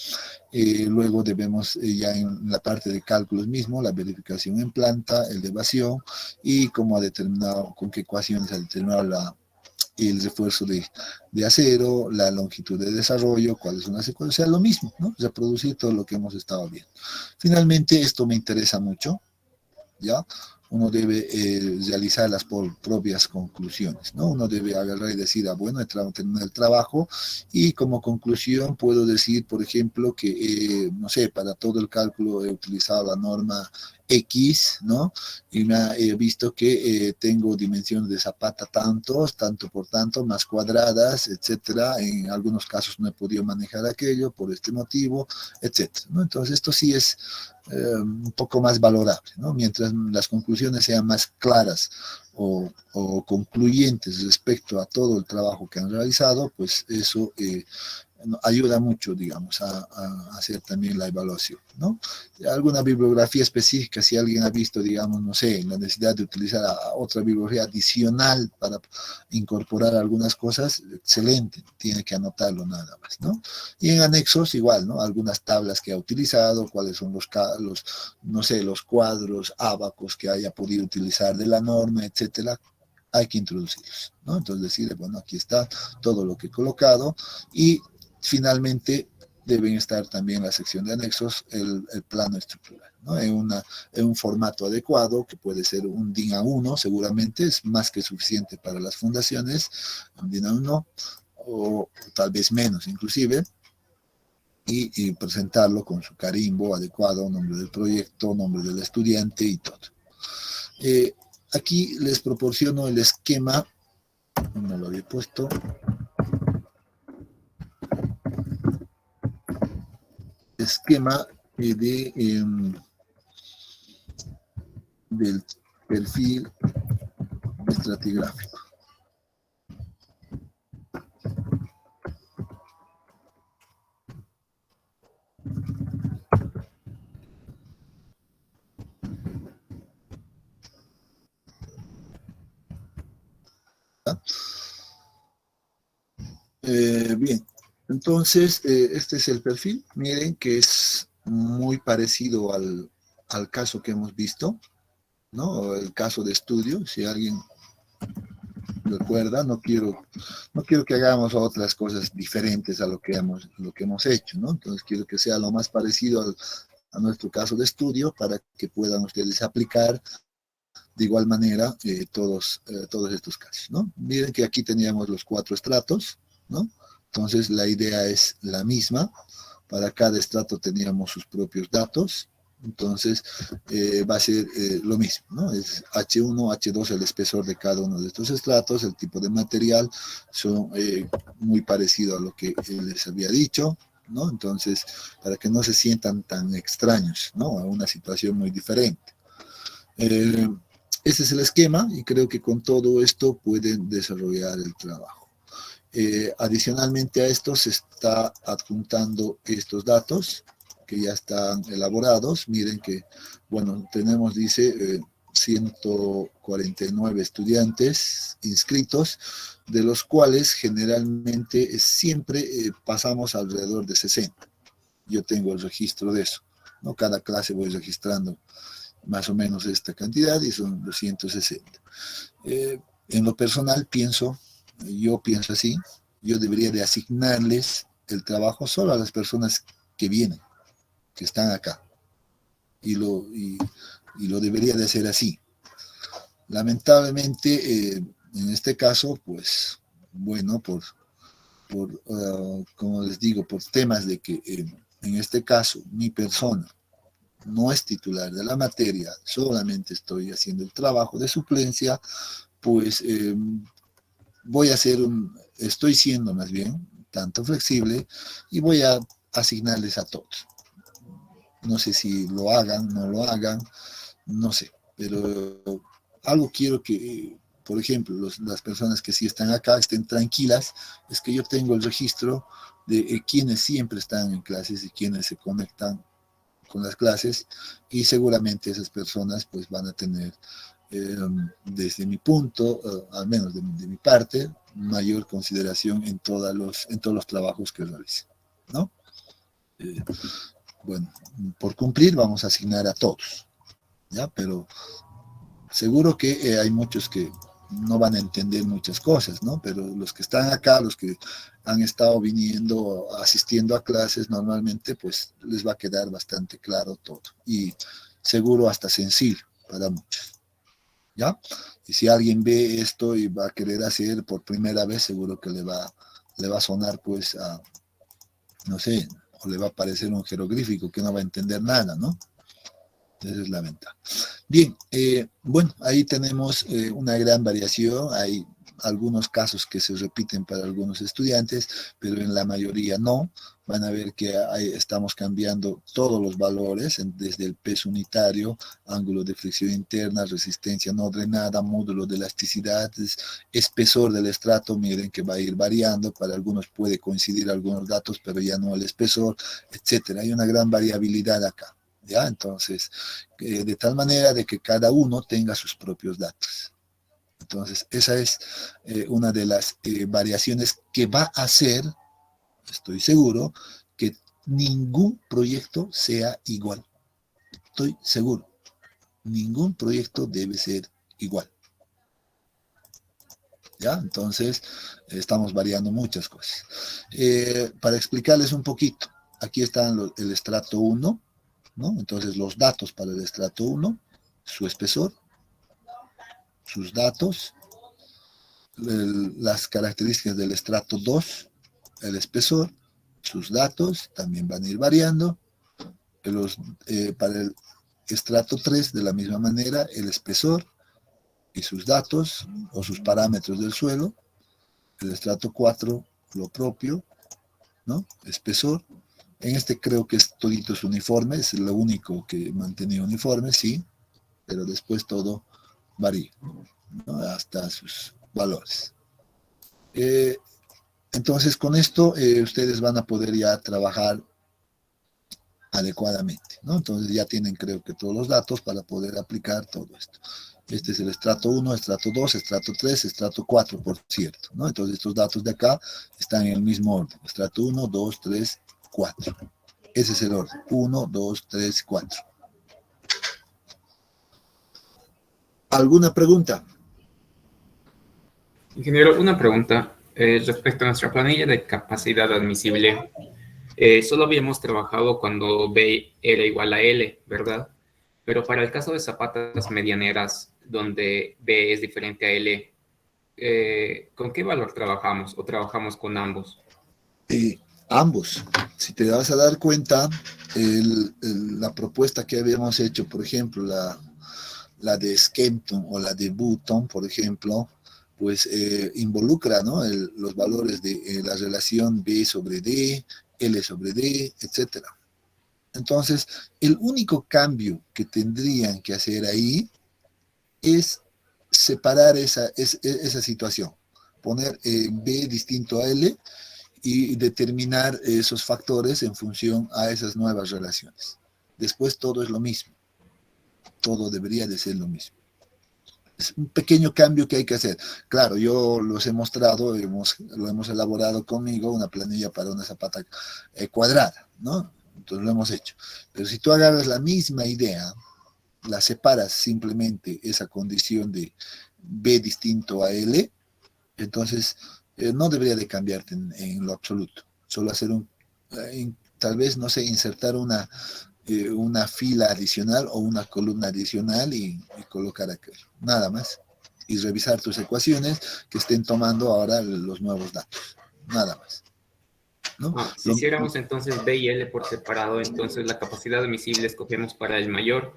Luego debemos ya en la parte de cálculos mismo, la verificación en planta, el de evasión y cómo ha determinado, con qué ecuaciones ha determinado el refuerzo de acero, la longitud de desarrollo, cuáles son las ecuaciones, o sea, lo mismo, ¿no? Reproducir todo lo que hemos estado viendo. Finalmente, esto me interesa mucho, ¿ya? Uno debe realizar las propias conclusiones, ¿no? Uno debe agarrar y decir, bueno, he terminado el trabajo y como conclusión puedo decir, por ejemplo, que, no sé, para todo el cálculo he utilizado la norma X, ¿no? Y he visto que tengo dimensiones de zapata tanto por tanto, más cuadradas, etcétera. En algunos casos no he podido manejar aquello por este motivo, etcétera, ¿no? Entonces esto sí es un poco más valorable, ¿no? Mientras las conclusiones sean más claras o concluyentes respecto a todo el trabajo que han realizado, pues eso ayuda mucho, digamos, a hacer también la evaluación, ¿no? Alguna bibliografía específica, si alguien ha visto, digamos, no sé, la necesidad de utilizar otra bibliografía adicional para incorporar algunas cosas, excelente, tiene que anotarlo nada más, ¿no? Y en anexos igual, ¿no? Algunas tablas que ha utilizado, cuáles son no sé, los cuadros, ábacos que haya podido utilizar de la norma, etcétera, hay que introducirlos, ¿no? Entonces decirle, bueno, aquí está todo lo que he colocado y finalmente deben estar también en la sección de anexos el plano estructural, ¿no? En un formato adecuado, que puede ser un DIN A1, seguramente es más que suficiente para las fundaciones, un DIN A1, o tal vez menos inclusive, y presentarlo con su carimbo adecuado, nombre del proyecto, nombre del estudiante y todo. Aquí les proporciono el esquema, no lo había puesto, esquema del perfil estratigráfico. Bien, entonces este es el perfil. Miren que es muy parecido al caso que hemos visto, ¿no? El caso de estudio. Si alguien recuerda, no quiero que hagamos otras cosas diferentes a lo que hemos hecho, ¿no? Entonces quiero que sea lo más parecido a nuestro caso de estudio para que puedan ustedes aplicar de igual manera todos estos casos, ¿no? Miren que aquí teníamos los 4 estratos, ¿no? Entonces la idea es la misma. Para cada estrato teníamos sus propios datos. Entonces va a ser lo mismo, ¿no? Es H1, H2 el espesor de cada uno de estos estratos, el tipo de material son muy parecido a lo que les había dicho, ¿no? Entonces, para que no se sientan tan extraños, ¿no? A una situación muy diferente. Este es el esquema y creo que con todo esto pueden desarrollar el trabajo. Adicionalmente a esto se está adjuntando estos datos que ya están elaborados. Miren que, bueno, tenemos, dice, 149 estudiantes inscritos, de los cuales generalmente siempre pasamos alrededor de 60. Yo tengo el registro de eso, ¿no? Cada clase voy registrando más o menos esta cantidad y son 260. En lo personal yo pienso así, yo debería de asignarles el trabajo solo a las personas que vienen, que están acá, y lo debería de hacer así. Lamentablemente, en este caso, pues, bueno, como les digo, por temas de que en este caso mi persona no es titular de la materia, solamente estoy haciendo el trabajo de suplencia, pues estoy siendo más bien tanto flexible y voy a asignarles a todos. No sé si lo hagan, no lo hagan, no sé, pero algo quiero que, por ejemplo, las personas que sí están acá estén tranquilas, es que yo tengo el registro de quienes siempre están en clases y quienes se conectan con las clases, y seguramente esas personas pues van a tener, desde mi punto, al menos de mi parte, mayor consideración en todos los trabajos que realicen, ¿no? Bueno, por cumplir vamos a asignar a todos, ¿ya? Pero seguro que hay muchos que no van a entender muchas cosas, ¿no? Pero los que están acá, los que han estado viniendo, asistiendo a clases normalmente, pues les va a quedar bastante claro todo. Y seguro hasta sencillo para muchos, ¿ya? Y si alguien ve esto y va a querer hacer por primera vez, seguro que le va a sonar, pues, no sé, o le va a parecer un jeroglífico que no va a entender nada, ¿no? Esa es la ventaja. Bien, bueno, ahí tenemos una gran variación. Hay algunos casos que se repiten para algunos estudiantes, pero en la mayoría no. Van a ver que estamos cambiando todos los valores, desde el peso unitario, ángulo de fricción interna, resistencia no drenada, módulo de elasticidad, espesor del estrato. Miren que va a ir variando. Para algunos puede coincidir algunos datos, pero ya no el espesor, etcétera. Hay una gran variabilidad acá. ¿Ya? Entonces, de tal manera de que cada uno tenga sus propios datos. Entonces, esa es una de las variaciones que va a hacer, estoy seguro, que ningún proyecto sea igual. Estoy seguro. Ningún proyecto debe ser igual. ¿Ya? Entonces, estamos variando muchas cosas. Para explicarles un poquito, aquí está el estrato 1, ¿no? Entonces los datos para el estrato 1, su espesor, sus datos, las características del estrato 2, el espesor, sus datos también van a ir variando. Para el estrato 3, de la misma manera, el espesor y sus datos o sus parámetros del suelo. El estrato 4, lo propio, ¿no? Espesor. En este creo que todito es uniforme, es lo único que mantenía uniforme, sí, pero después todo varía, ¿no? Hasta sus valores. Entonces, con esto ustedes van a poder ya trabajar adecuadamente, ¿no? Entonces ya tienen, creo que, todos los datos para poder aplicar todo esto. Este es el estrato 1, estrato 2, estrato 3, estrato 4, por cierto, ¿no? Entonces estos datos de acá están en el mismo orden. Estrato 1, 2, 3, 4. Ese es el orden. 1, 2, 3, 4. ¿Alguna pregunta?
Ingeniero, una pregunta respecto a nuestra planilla de capacidad admisible. Solo habíamos trabajado cuando B era igual a L, ¿verdad? Pero para el caso de zapatas medianeras, donde B es diferente a L, ¿con qué valor trabajamos o trabajamos con ambos?
Ambos. Si te vas a dar cuenta, la propuesta que habíamos hecho, por ejemplo, la de Skempton o la de Button, por ejemplo, pues involucra, ¿no? Los valores de la relación B sobre D, L sobre D, etc. Entonces, el único cambio que tendrían que hacer ahí es separar esa situación, poner B distinto a L y determinar esos factores en función a esas nuevas relaciones. Después todo es lo mismo, todo debería de ser lo mismo. Es un pequeño cambio que hay que hacer. Claro, yo los he mostrado, lo hemos elaborado conmigo, una planilla para una zapata cuadrada, ¿no? Entonces lo hemos hecho. Pero si tú agarras la misma idea, la separas simplemente esa condición de B distinto a L, entonces no debería de cambiarte en lo absoluto. Solo hacer tal vez, no sé, insertar una fila adicional o una columna adicional y colocar aquello. Nada más. Y revisar tus ecuaciones que estén tomando ahora los nuevos datos. Nada más. ¿No?
Si hiciéramos entonces B y L por separado, entonces la capacidad admisible escogemos para el mayor.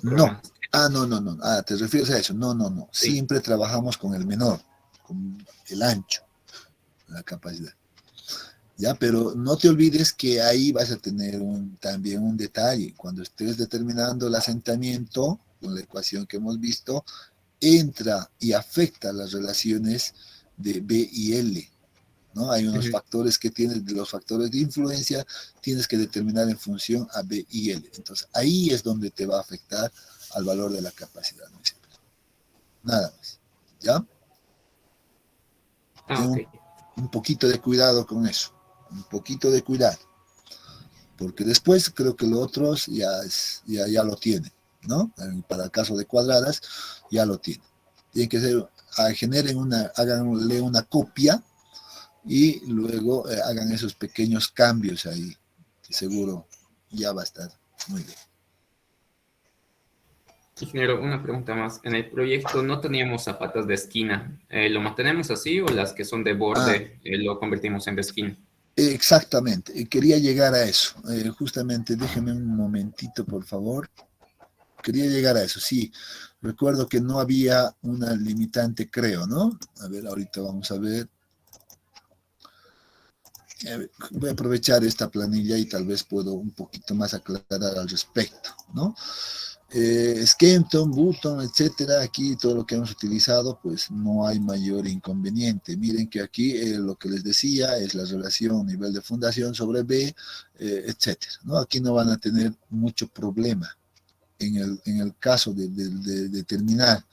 No. No. ¿Te refieres a eso? No. Sí. Siempre trabajamos con el menor, con el ancho, la capacidad. Ya, pero no te olvides que ahí vas a tener también un detalle. Cuando estés determinando el asentamiento, con la ecuación que hemos visto, entra y afecta las relaciones de B y L, ¿no? Hay unos factores que tienes, de los factores de influencia, tienes que determinar en función a B y L. Entonces, ahí es donde te va a afectar al valor de la capacidad. Nada más. ¿Ya?
Okay.
Un poquito de cuidado con eso. Un poquito de cuidado. Porque después creo que los otros ya lo tienen, ¿no? Para el caso de cuadradas, ya lo tienen. Tienen que ser, háganle una copia y luego hagan esos pequeños cambios ahí, que seguro ya va a estar muy bien.
Ingeniero, una pregunta más. En el proyecto no teníamos zapatas de esquina. ¿Lo mantenemos así o las que son de borde lo convertimos en de esquina?
Exactamente. Quería llegar a eso. Justamente, déjeme un momentito, por favor. Quería llegar a eso, sí. Recuerdo que no había una limitante, creo, ¿no? A ver, ahorita vamos a ver. Voy a aprovechar esta planilla y tal vez puedo un poquito más aclarar al respecto, ¿no? Skempton, Button, etcétera, aquí todo lo que hemos utilizado, pues no hay mayor inconveniente. Miren que aquí lo que les decía es la relación nivel de fundación sobre B, etcétera, ¿no? Aquí no van a tener mucho problema. En el caso de determinar,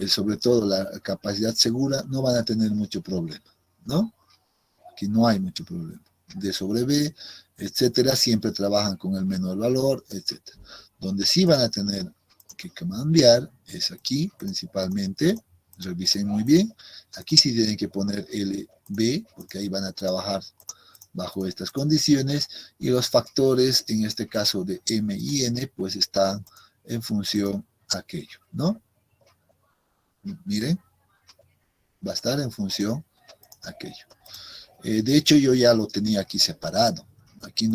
sobre todo la capacidad segura, no van a tener mucho problema, ¿no? Aquí no hay mucho problema. D sobre B, etcétera, siempre trabajan con el menor valor, etcétera. Donde sí van a tener que cambiar es aquí, principalmente, revisen muy bien, aquí sí tienen que poner LB, porque ahí van a trabajar bajo estas condiciones, y los factores, en este caso de M y N, pues están en función a aquello, ¿no? Miren, va a estar en función a aquello. De hecho, yo ya lo tenía aquí separado. Aquí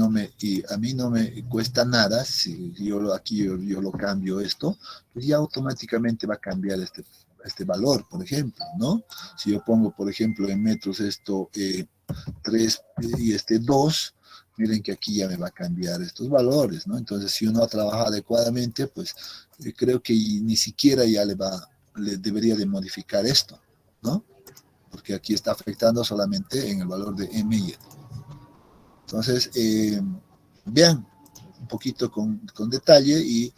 a mí no me cuesta nada, si yo lo cambio esto, pues ya automáticamente va a cambiar este valor, por ejemplo, ¿no? Si yo pongo, por ejemplo, en metros esto 3 y 2, miren que aquí ya me va a cambiar estos valores, ¿no? Entonces, si uno trabaja adecuadamente, pues creo que ni siquiera ya le debería de modificar esto, ¿no? Porque aquí está afectando solamente en el valor de M y N. Entonces, vean un poquito con detalle y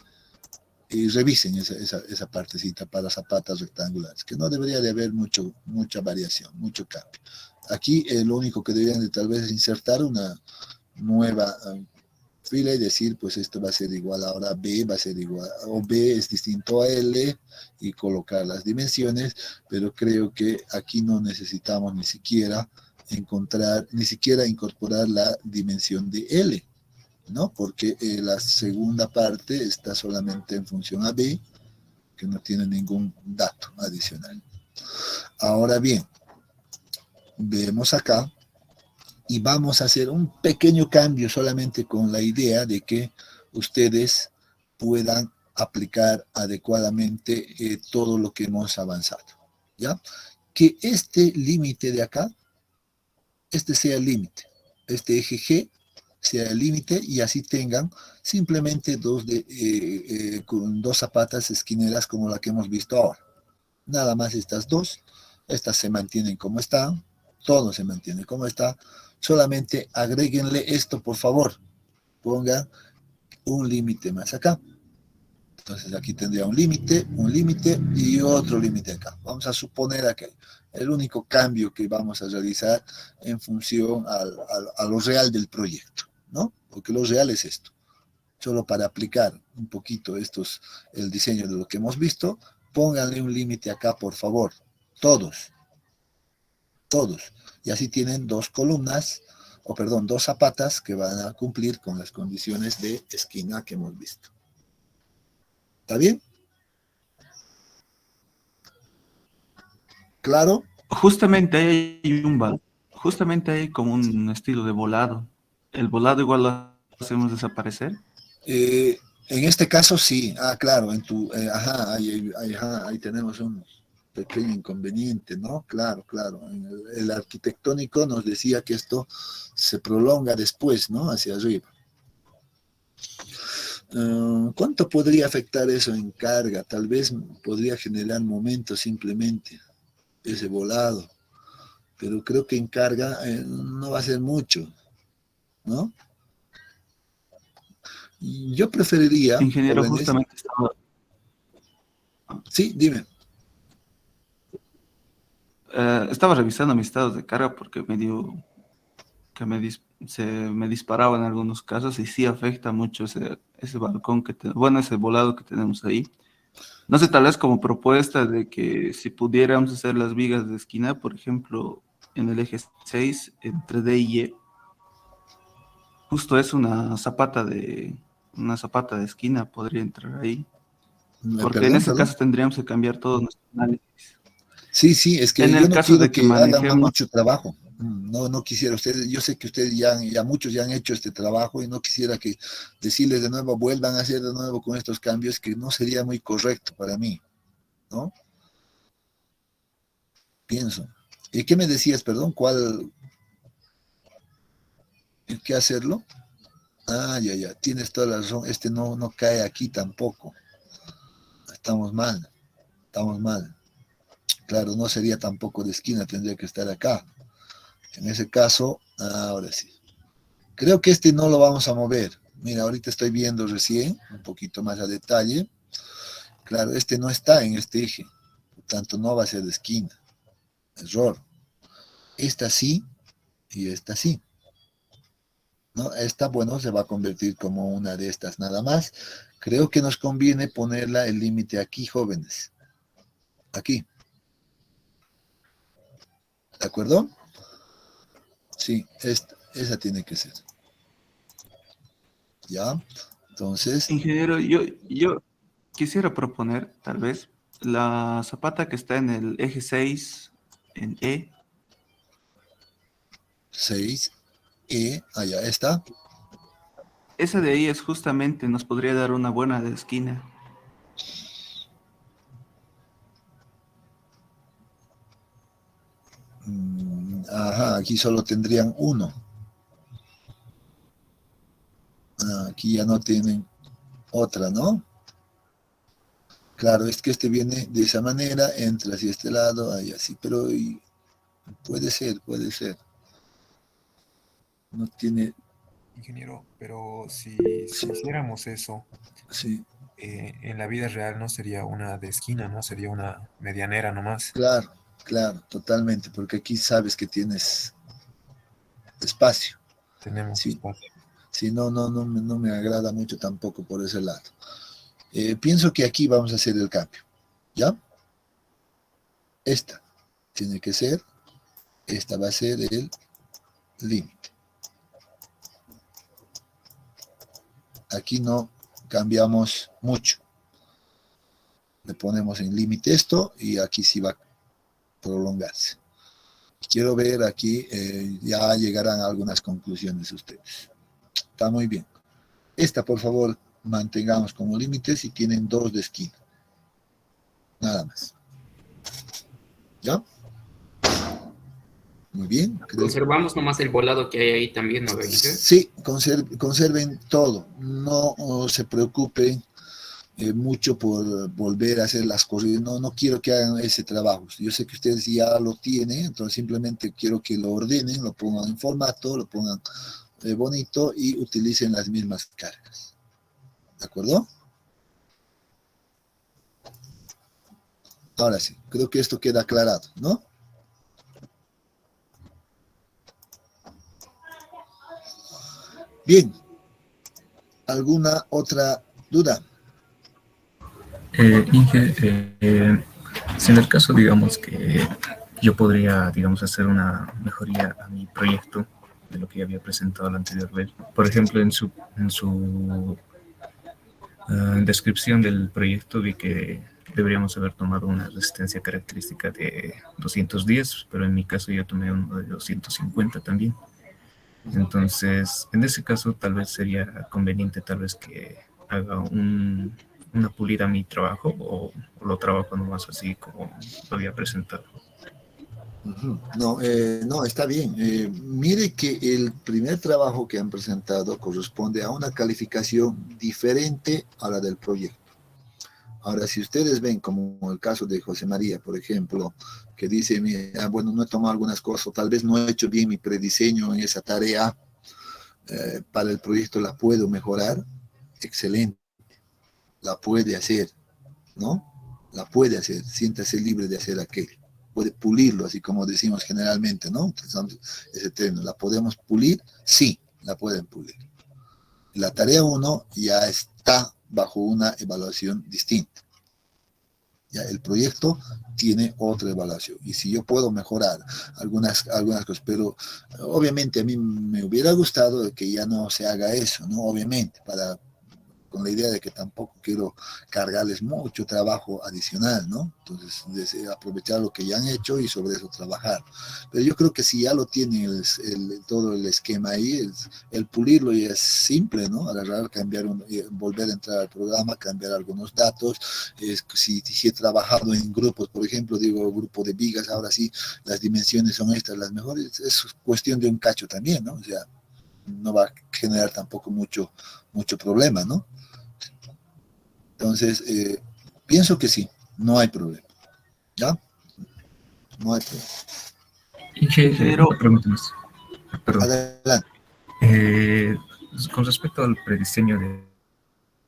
revisen esa partecita para zapatas rectangulares, que no debería de haber mucha variación, mucho cambio. Aquí lo único que deberían de tal vez es insertar una nueva fila y decir, pues esto va a ser igual ahora B, va a ser igual, o B es distinto a L, y colocar las dimensiones, pero creo que aquí no necesitamos ni siquiera incorporar la dimensión de L, ¿no? Porque la segunda parte está solamente en función a B, que no tiene ningún dato adicional. Ahora bien, vemos acá, y vamos a hacer un pequeño cambio solamente con la idea de que ustedes puedan aplicar adecuadamente todo lo que hemos avanzado, ¿ya? Que este límite de acá, este sea el límite, este eje G sea el límite, y así tengan simplemente con dos zapatas esquineras como la que hemos visto ahora. Nada más estas dos, estas se mantienen como están, todo se mantiene como está, solamente agréguenle esto, por favor, pongan un límite más acá. Entonces aquí tendría un límite y otro límite acá. Vamos a suponer que el único cambio que vamos a realizar en función a lo real del proyecto, ¿no? Porque lo real es esto. Solo para aplicar un poquito el diseño de lo que hemos visto, pónganle un límite acá, por favor. Todos. Y así tienen dos zapatas que van a cumplir con las condiciones de esquina que hemos visto. ¿Está bien? ¿Claro?
Justamente ahí hay justamente hay como un estilo de volado. ¿El volado igual lo hacemos desaparecer?
En este caso sí. Claro, ahí tenemos un pequeño inconveniente, ¿no? Claro. El arquitectónico nos decía que esto se prolonga después, ¿no? Hacia arriba. ¿Cuánto podría afectar eso en carga? Tal vez podría generar momentos simplemente, ese volado. Pero creo que en carga no va a ser mucho, ¿no? Yo preferiría,
Ingeniero,
jóvenes.
justamente estaba...
Sí, dime.
Estaba revisando mis estados de carga porque se me disparaba en algunos casos y sí afecta mucho ese balcón ese volado que tenemos ahí. No sé, tal vez como propuesta de que si pudiéramos hacer las vigas de esquina, por ejemplo, en el eje 6, entre D y E, justo es una zapata de esquina, podría entrar ahí. Porque en ese caso tendríamos que cambiar todo nuestro análisis.
Sí, es que
en
yo
el
no
caso
quiero
de que
hagan
manejemos
mucho trabajo. No quisiera ustedes, yo sé que ustedes ya muchos ya han hecho este trabajo y no quisiera que decirles de nuevo, vuelvan a hacer de nuevo con estos cambios, que no sería muy correcto para mí, ¿no? Pienso. ¿Y qué me decías, perdón? ¿Qué hacerlo? Ya, tienes toda la razón, este no cae aquí tampoco. Estamos mal. Claro, no sería tampoco de esquina, tendría que estar acá. En ese caso, ahora sí. Creo que este no lo vamos a mover. Mira, ahorita estoy viendo recién, un poquito más a detalle. Claro, este no está en este eje, por tanto no va a ser de esquina. Error. Esta sí y esta sí. ¿No? Esta, bueno, se va a convertir como una de estas nada más. Creo que nos conviene ponerla el límite aquí, jóvenes. Aquí. ¿De acuerdo? Sí, esa tiene que ser. ¿Ya? Entonces...
Ingeniero, yo quisiera proponer, tal vez, la zapata que está en el eje 6, en E.
6, allá está.
Esa de ahí es justamente, nos podría dar una buena de esquina.
Aquí solo tendrían uno. Aquí ya no tienen otra, ¿no? Claro, es que este viene de esa manera, entra hacia este lado, ahí así, pero puede ser. No tiene...
Ingeniero, pero si hiciéramos eso,
Sí,
en la vida real no sería una de esquina, ¿no? Sería una medianera nomás.
claro, totalmente, porque aquí sabes que tienes espacio.
Tenemos
Sí,
espacio.
sí, no me agrada mucho tampoco por ese lado. Pienso que aquí vamos a hacer el cambio, ¿ya? Esta tiene que ser, esta va a ser el límite. Aquí no cambiamos mucho. Le ponemos en límite esto y aquí sí va a prolongarse. Quiero ver aquí, ya llegarán a algunas conclusiones ustedes. Está muy bien. Esta, por favor, mantengamos como límite si tienen 2 de esquina. Nada más. ¿Ya? Muy bien.
Conservamos nomás el volado que hay ahí también, ¿no, Benítez?
Sí, conserven todo. No se preocupen mucho por volver a hacer las cosas. No quiero que hagan ese trabajo. Yo sé que ustedes ya lo tienen, entonces simplemente quiero que lo ordenen, lo pongan en formato, lo pongan bonito y utilicen las mismas cargas. ¿De acuerdo? Ahora sí, creo que esto queda aclarado, ¿no? Bien. ¿Alguna otra duda?
Inge, si en el caso, digamos, que yo podría, digamos, hacer una mejoría a mi proyecto de lo que ya había presentado la anterior vez. Por ejemplo, en su descripción del proyecto vi que deberíamos haber tomado una resistencia característica de 210, pero en mi caso yo tomé uno de 250 también. Entonces, en ese caso tal vez sería conveniente tal vez que haga una pulida a mi trabajo o lo trabajo nomás así como lo había presentado.
No, está bien. Mire que el primer trabajo que han presentado corresponde a una calificación diferente a la del proyecto. Ahora, si ustedes ven, como el caso de José María, por ejemplo, que dice, mira, bueno, no he tomado algunas cosas, o tal vez no he hecho bien mi prediseño en esa tarea, para el proyecto la puedo mejorar, excelente, la puede hacer, ¿no? La puede hacer, siéntase libre de hacer aquello. Puede pulirlo, así como decimos generalmente, ¿no? Utilizamos ese término, ¿la podemos pulir? Sí, la pueden pulir. La tarea 1 ya está bajo una evaluación distinta. Ya el proyecto tiene otra evaluación. Y si yo puedo mejorar algunas cosas, pero obviamente a mí me hubiera gustado que ya no se haga eso, ¿no? Obviamente, con la idea de que tampoco quiero cargarles mucho trabajo adicional, ¿no? Entonces, aprovechar lo que ya han hecho y sobre eso trabajar. Pero yo creo que si ya lo tienen todo el esquema ahí, el pulirlo ya es simple, ¿no? Agarrar, cambiar, volver a entrar al programa, cambiar algunos datos. Si he trabajado en grupos, por ejemplo, digo, grupo de vigas, ahora sí, las dimensiones son estas las mejores. Es cuestión de un cacho también, ¿no? O sea, no va a generar tampoco mucho problema, ¿no? Entonces, pienso que sí, no hay problema. ¿Ya? No hay problema.
Ingeniero, una pregunta más. Perdón.
Adelante.
Con respecto al prediseño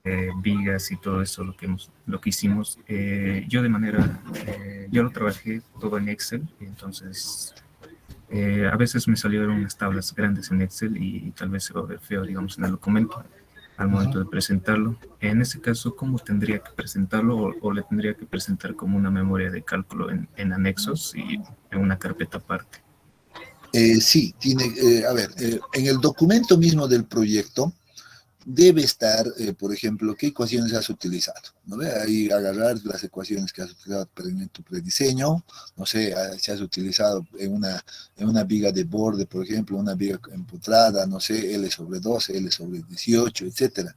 de vigas y todo eso, lo que hicimos, yo yo lo trabajé todo en Excel, entonces a veces me salieron unas tablas grandes en Excel y tal vez se va a ver feo, digamos, en el documento al momento de presentarlo. En ese caso, ¿cómo tendría que presentarlo o le tendría que presentar como una memoria de cálculo en anexos y en una carpeta aparte?
Sí, en el documento mismo del proyecto debe estar, por ejemplo, qué ecuaciones has utilizado, ¿no? Ahí agarrar las ecuaciones que has utilizado en tu prediseño, no sé, si has utilizado en una viga de borde, por ejemplo, una viga empotrada, no sé, L sobre 12, L sobre 18, etcétera.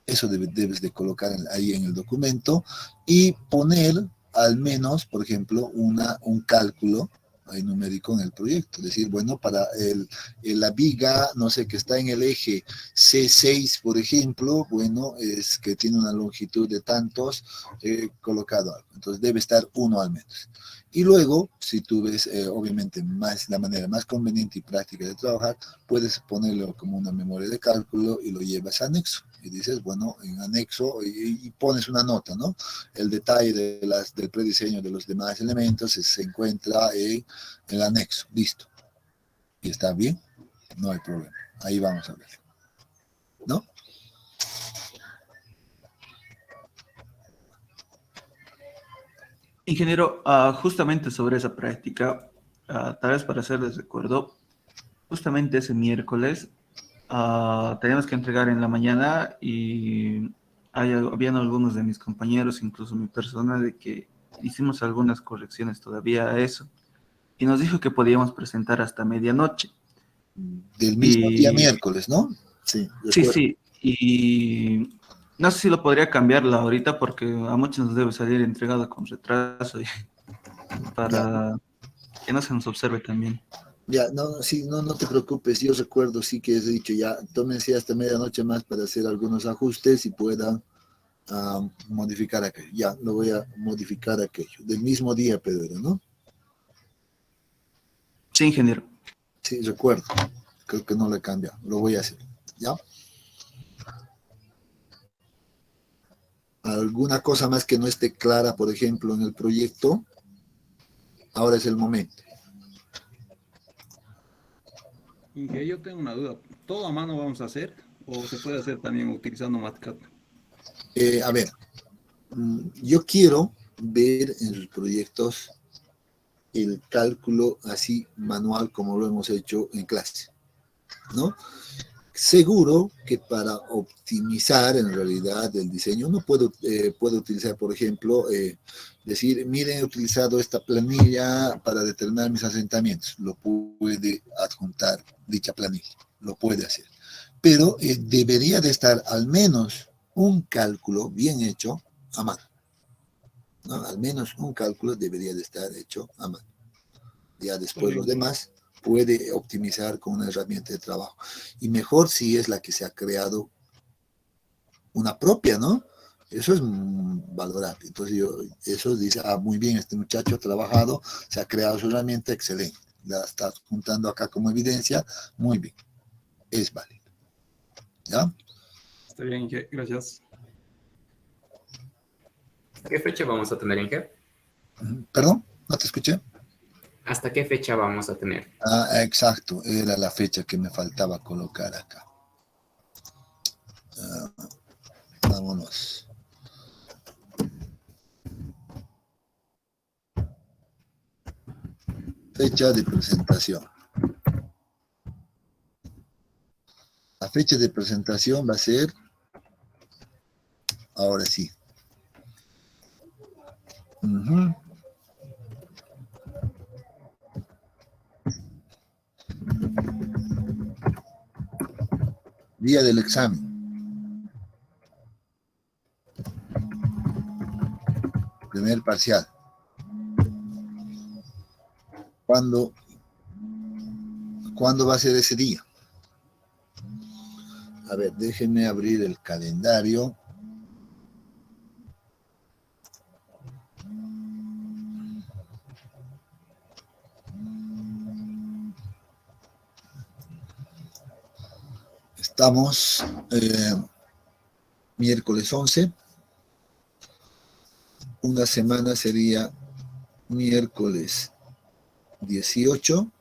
Eso debes de colocar ahí en el documento y poner al menos, por ejemplo, un cálculo ahí numérico en el proyecto. Es decir, bueno, para la viga, no sé, que está en el eje C6, por ejemplo, bueno, es que tiene una longitud de tantos, colocado algo. Entonces debe estar uno al menos. Y luego, si tú ves, obviamente, la manera más conveniente y práctica de trabajar, puedes ponerlo como una memoria de cálculo y lo llevas a anexo. Y dices, bueno, en anexo, y pones una nota, ¿no? El detalle del prediseño de los demás elementos se encuentra en el anexo. Listo. ¿Y está bien? No hay problema. Ahí vamos a ver. ¿No?
Ingeniero, justamente sobre esa práctica, tal vez para hacerles recuerdo, justamente ese miércoles teníamos que entregar en la mañana y habían algunos de mis compañeros, incluso mi persona, de que hicimos algunas correcciones todavía a eso y nos dijo que podíamos presentar hasta medianoche.
Del mismo día miércoles, ¿no? Sí,
sí, y no sé si lo podría cambiarla ahorita porque a muchos nos debe salir entregado con retraso para que no se nos observe también.
Ya, no, sí, no, no te preocupes, yo recuerdo, sí que he dicho ya, tómense hasta medianoche más para hacer algunos ajustes y puedan modificar aquello. Ya, lo voy a modificar aquello. Del mismo día, Pedro, ¿no?
Sí, ingeniero.
Sí, recuerdo. Creo que no le cambia. Lo voy a hacer. ¿Ya? ¿Alguna cosa más que no esté clara, por ejemplo, en el proyecto? Ahora es el momento.
Inge, yo tengo una duda. ¿Todo a mano vamos a hacer o se puede hacer también utilizando MATCAD?
A ver, yo quiero ver en los proyectos el cálculo así manual como lo hemos hecho en clase, ¿no? Seguro que para optimizar en realidad el diseño uno puede utilizar, por ejemplo, decir, miren, he utilizado esta planilla para determinar mis asentamientos. Lo puede adjuntar dicha planilla, lo puede hacer. Pero debería de estar al menos un cálculo bien hecho a mano, ¿no? Al menos un cálculo debería de estar hecho a mano. Ya después los demás puede optimizar con una herramienta de trabajo. Y mejor si es la que se ha creado una propia, ¿no? Eso es valorar. Entonces eso dice, muy bien, este muchacho ha trabajado, se ha creado su herramienta, excelente. La está juntando acá como evidencia, muy bien, es válido. ¿Ya?
Está bien, Inge, gracias.
¿Qué fecha vamos a tener, Inge?
¿Perdón? ¿No te escuché?
¿Hasta qué fecha vamos a tener?
Exacto, era la fecha que me faltaba colocar acá. Vámonos. Fecha de presentación. La fecha de presentación va a ser, ahora sí. Día del examen. Primer parcial. ¿Cuándo va a ser ese día? A ver, déjenme abrir el calendario. Estamos miércoles 11. Una semana sería miércoles 18.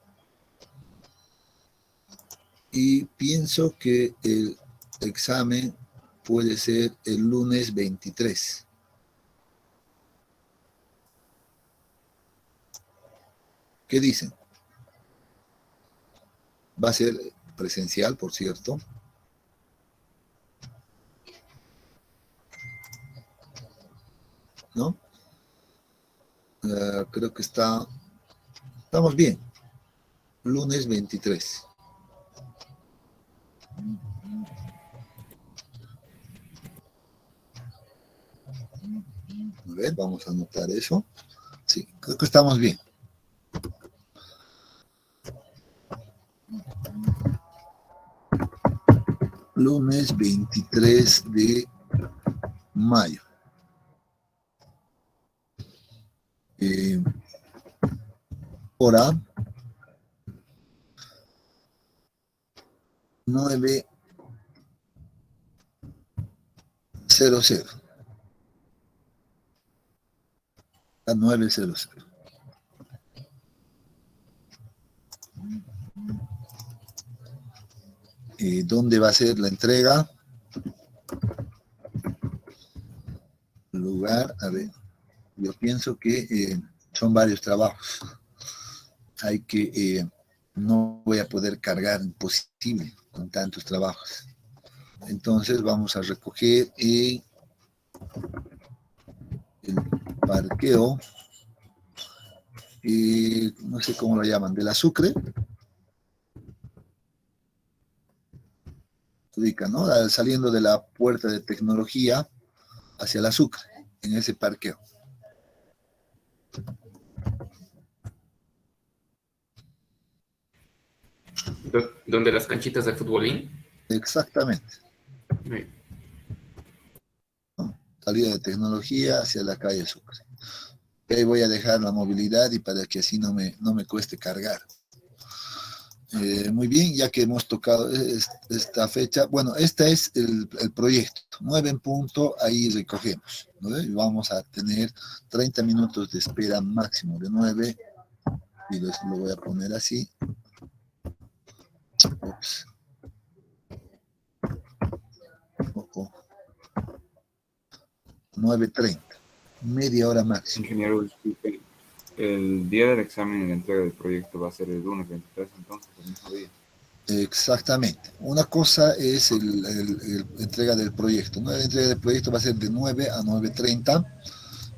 Y pienso que el examen puede ser el lunes 23. ¿Qué dicen? Va a ser presencial, por cierto. ¿No? Creo que estamos bien. Lunes 23. A ver, vamos a anotar eso. Sí, creo que estamos bien. Lunes 23 de mayo. Hora 9:00. A 9:00. ¿Dónde va a ser la entrega? Lugar, a ver, yo pienso que son varios trabajos. Hay que, no voy a poder cargar, imposible, con tantos trabajos. Entonces vamos a recoger el parqueo, no sé cómo lo llaman, de la Sucre. Ubica, ¿no? Saliendo de la puerta de tecnología hacia la Sucre, en ese parqueo.
¿Donde las canchitas de futbolín?
Exactamente.
Sí.
Salida de tecnología hacia la calle Sucre. Ahí voy a dejar la movilidad y para que así no me cueste cargar. Muy bien, ya que hemos tocado esta fecha, bueno, este es el proyecto, 9 en punto, ahí recogemos, ¿no? Y vamos a tener 30 minutos de espera máximo de 9, y lo voy a poner así. Ups. Ojo. 9:30, media hora máximo.
Ingeniero, disculpe, el día del examen y la entrega del proyecto va a ser el lunes 23, entonces, el mismo día.
Exactamente. Una cosa es el entrega del proyecto, ¿no? La entrega del proyecto va a ser de 9 a 9:30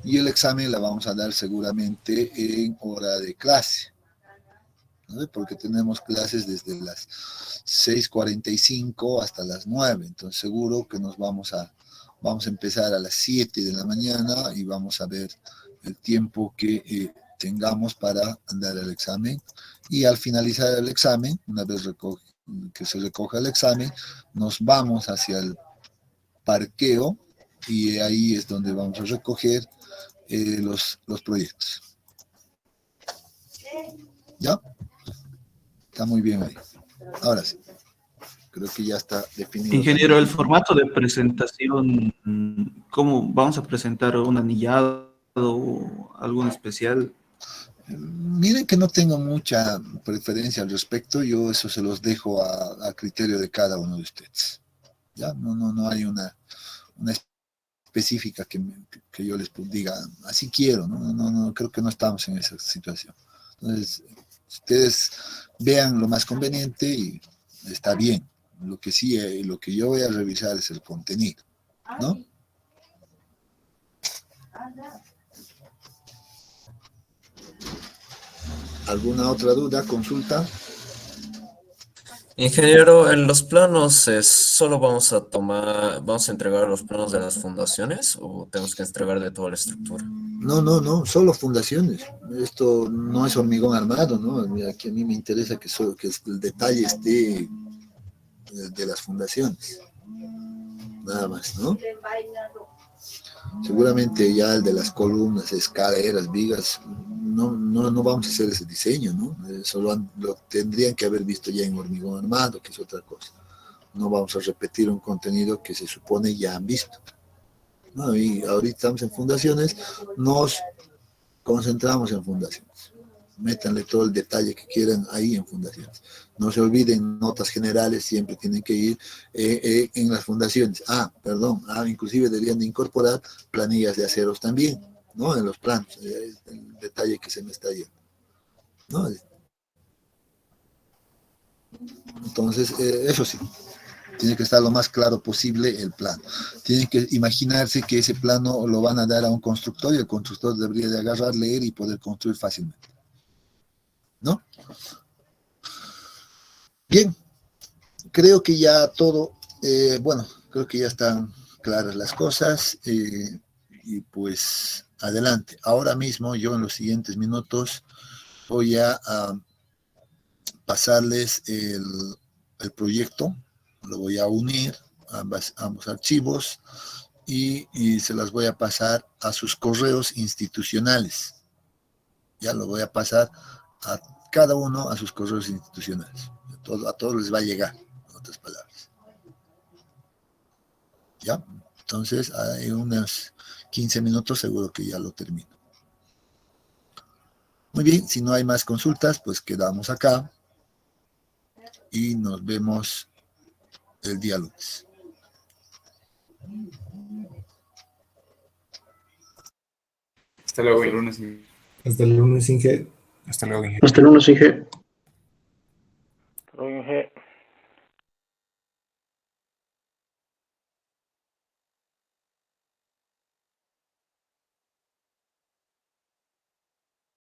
y el examen la vamos a dar seguramente en hora de clase, ¿no? Porque tenemos clases desde las 6:45 hasta las 9, entonces seguro que vamos a empezar a las 7 de la mañana y vamos a ver el tiempo que tengamos para dar el examen. Y al finalizar el examen, una vez que se recoja el examen, nos vamos hacia el parqueo y ahí es donde vamos a recoger los proyectos. ¿Ya? Está muy bien ahí. Ahora sí. Creo que ya está definido.
Ingeniero, el formato de presentación, ¿cómo vamos a presentar un anillado o algo especial?
Miren que no tengo mucha preferencia al respecto, yo eso se los dejo a criterio de cada uno de ustedes. ¿Ya? No hay una específica que yo les diga, así quiero, no, creo que no estamos en esa situación. Entonces, ustedes vean lo más conveniente y está bien. Lo que sí, lo que yo voy a revisar es el contenido, ¿no? ¿Alguna otra duda, consulta?
Ingeniero, en los planos, ¿solo vamos a entregar los planos de las fundaciones o tenemos que entregar de toda la estructura?
No, solo fundaciones. Esto no es hormigón armado, ¿no? Aquí a mí me interesa que el detalle esté de las fundaciones. Nada más, ¿no? Seguramente ya el de las columnas, escaleras, vigas, no vamos a hacer ese diseño, ¿no? Eso lo tendrían que haber visto ya en hormigón armado, que es otra cosa. No vamos a repetir un contenido que se supone ya han visto, ¿no? Y ahorita estamos en fundaciones, nos concentramos en fundaciones. Métanle todo el detalle que quieran ahí en fundaciones. No se olviden, notas generales siempre tienen que ir en las fundaciones. Inclusive deberían de incorporar planillas de aceros también, ¿no? En los planos, el detalle que se me está yendo, ¿no? Entonces, eso sí, tiene que estar lo más claro posible el plano. Tienen que imaginarse que ese plano lo van a dar a un constructor y el constructor debería de agarrar, leer y poder construir fácilmente, ¿no? Bien, creo que ya todo, creo que ya están claras las cosas y pues adelante. Ahora mismo yo en los siguientes minutos voy a pasarles el proyecto, lo voy a unir ambos archivos y se las voy a pasar a sus correos institucionales. Ya lo voy a pasar a cada uno a sus correos institucionales. A todos les va a llegar, en otras palabras. ¿Ya? Entonces, en unos 15 minutos seguro que ya lo termino. Muy bien, si no hay más consultas, pues quedamos acá y nos vemos el día lunes.
Hasta luego,
Inge. Hasta el lunes, Inge.
Hasta luego, Inge.
Hasta luego, Inge. Hasta luego, Inge.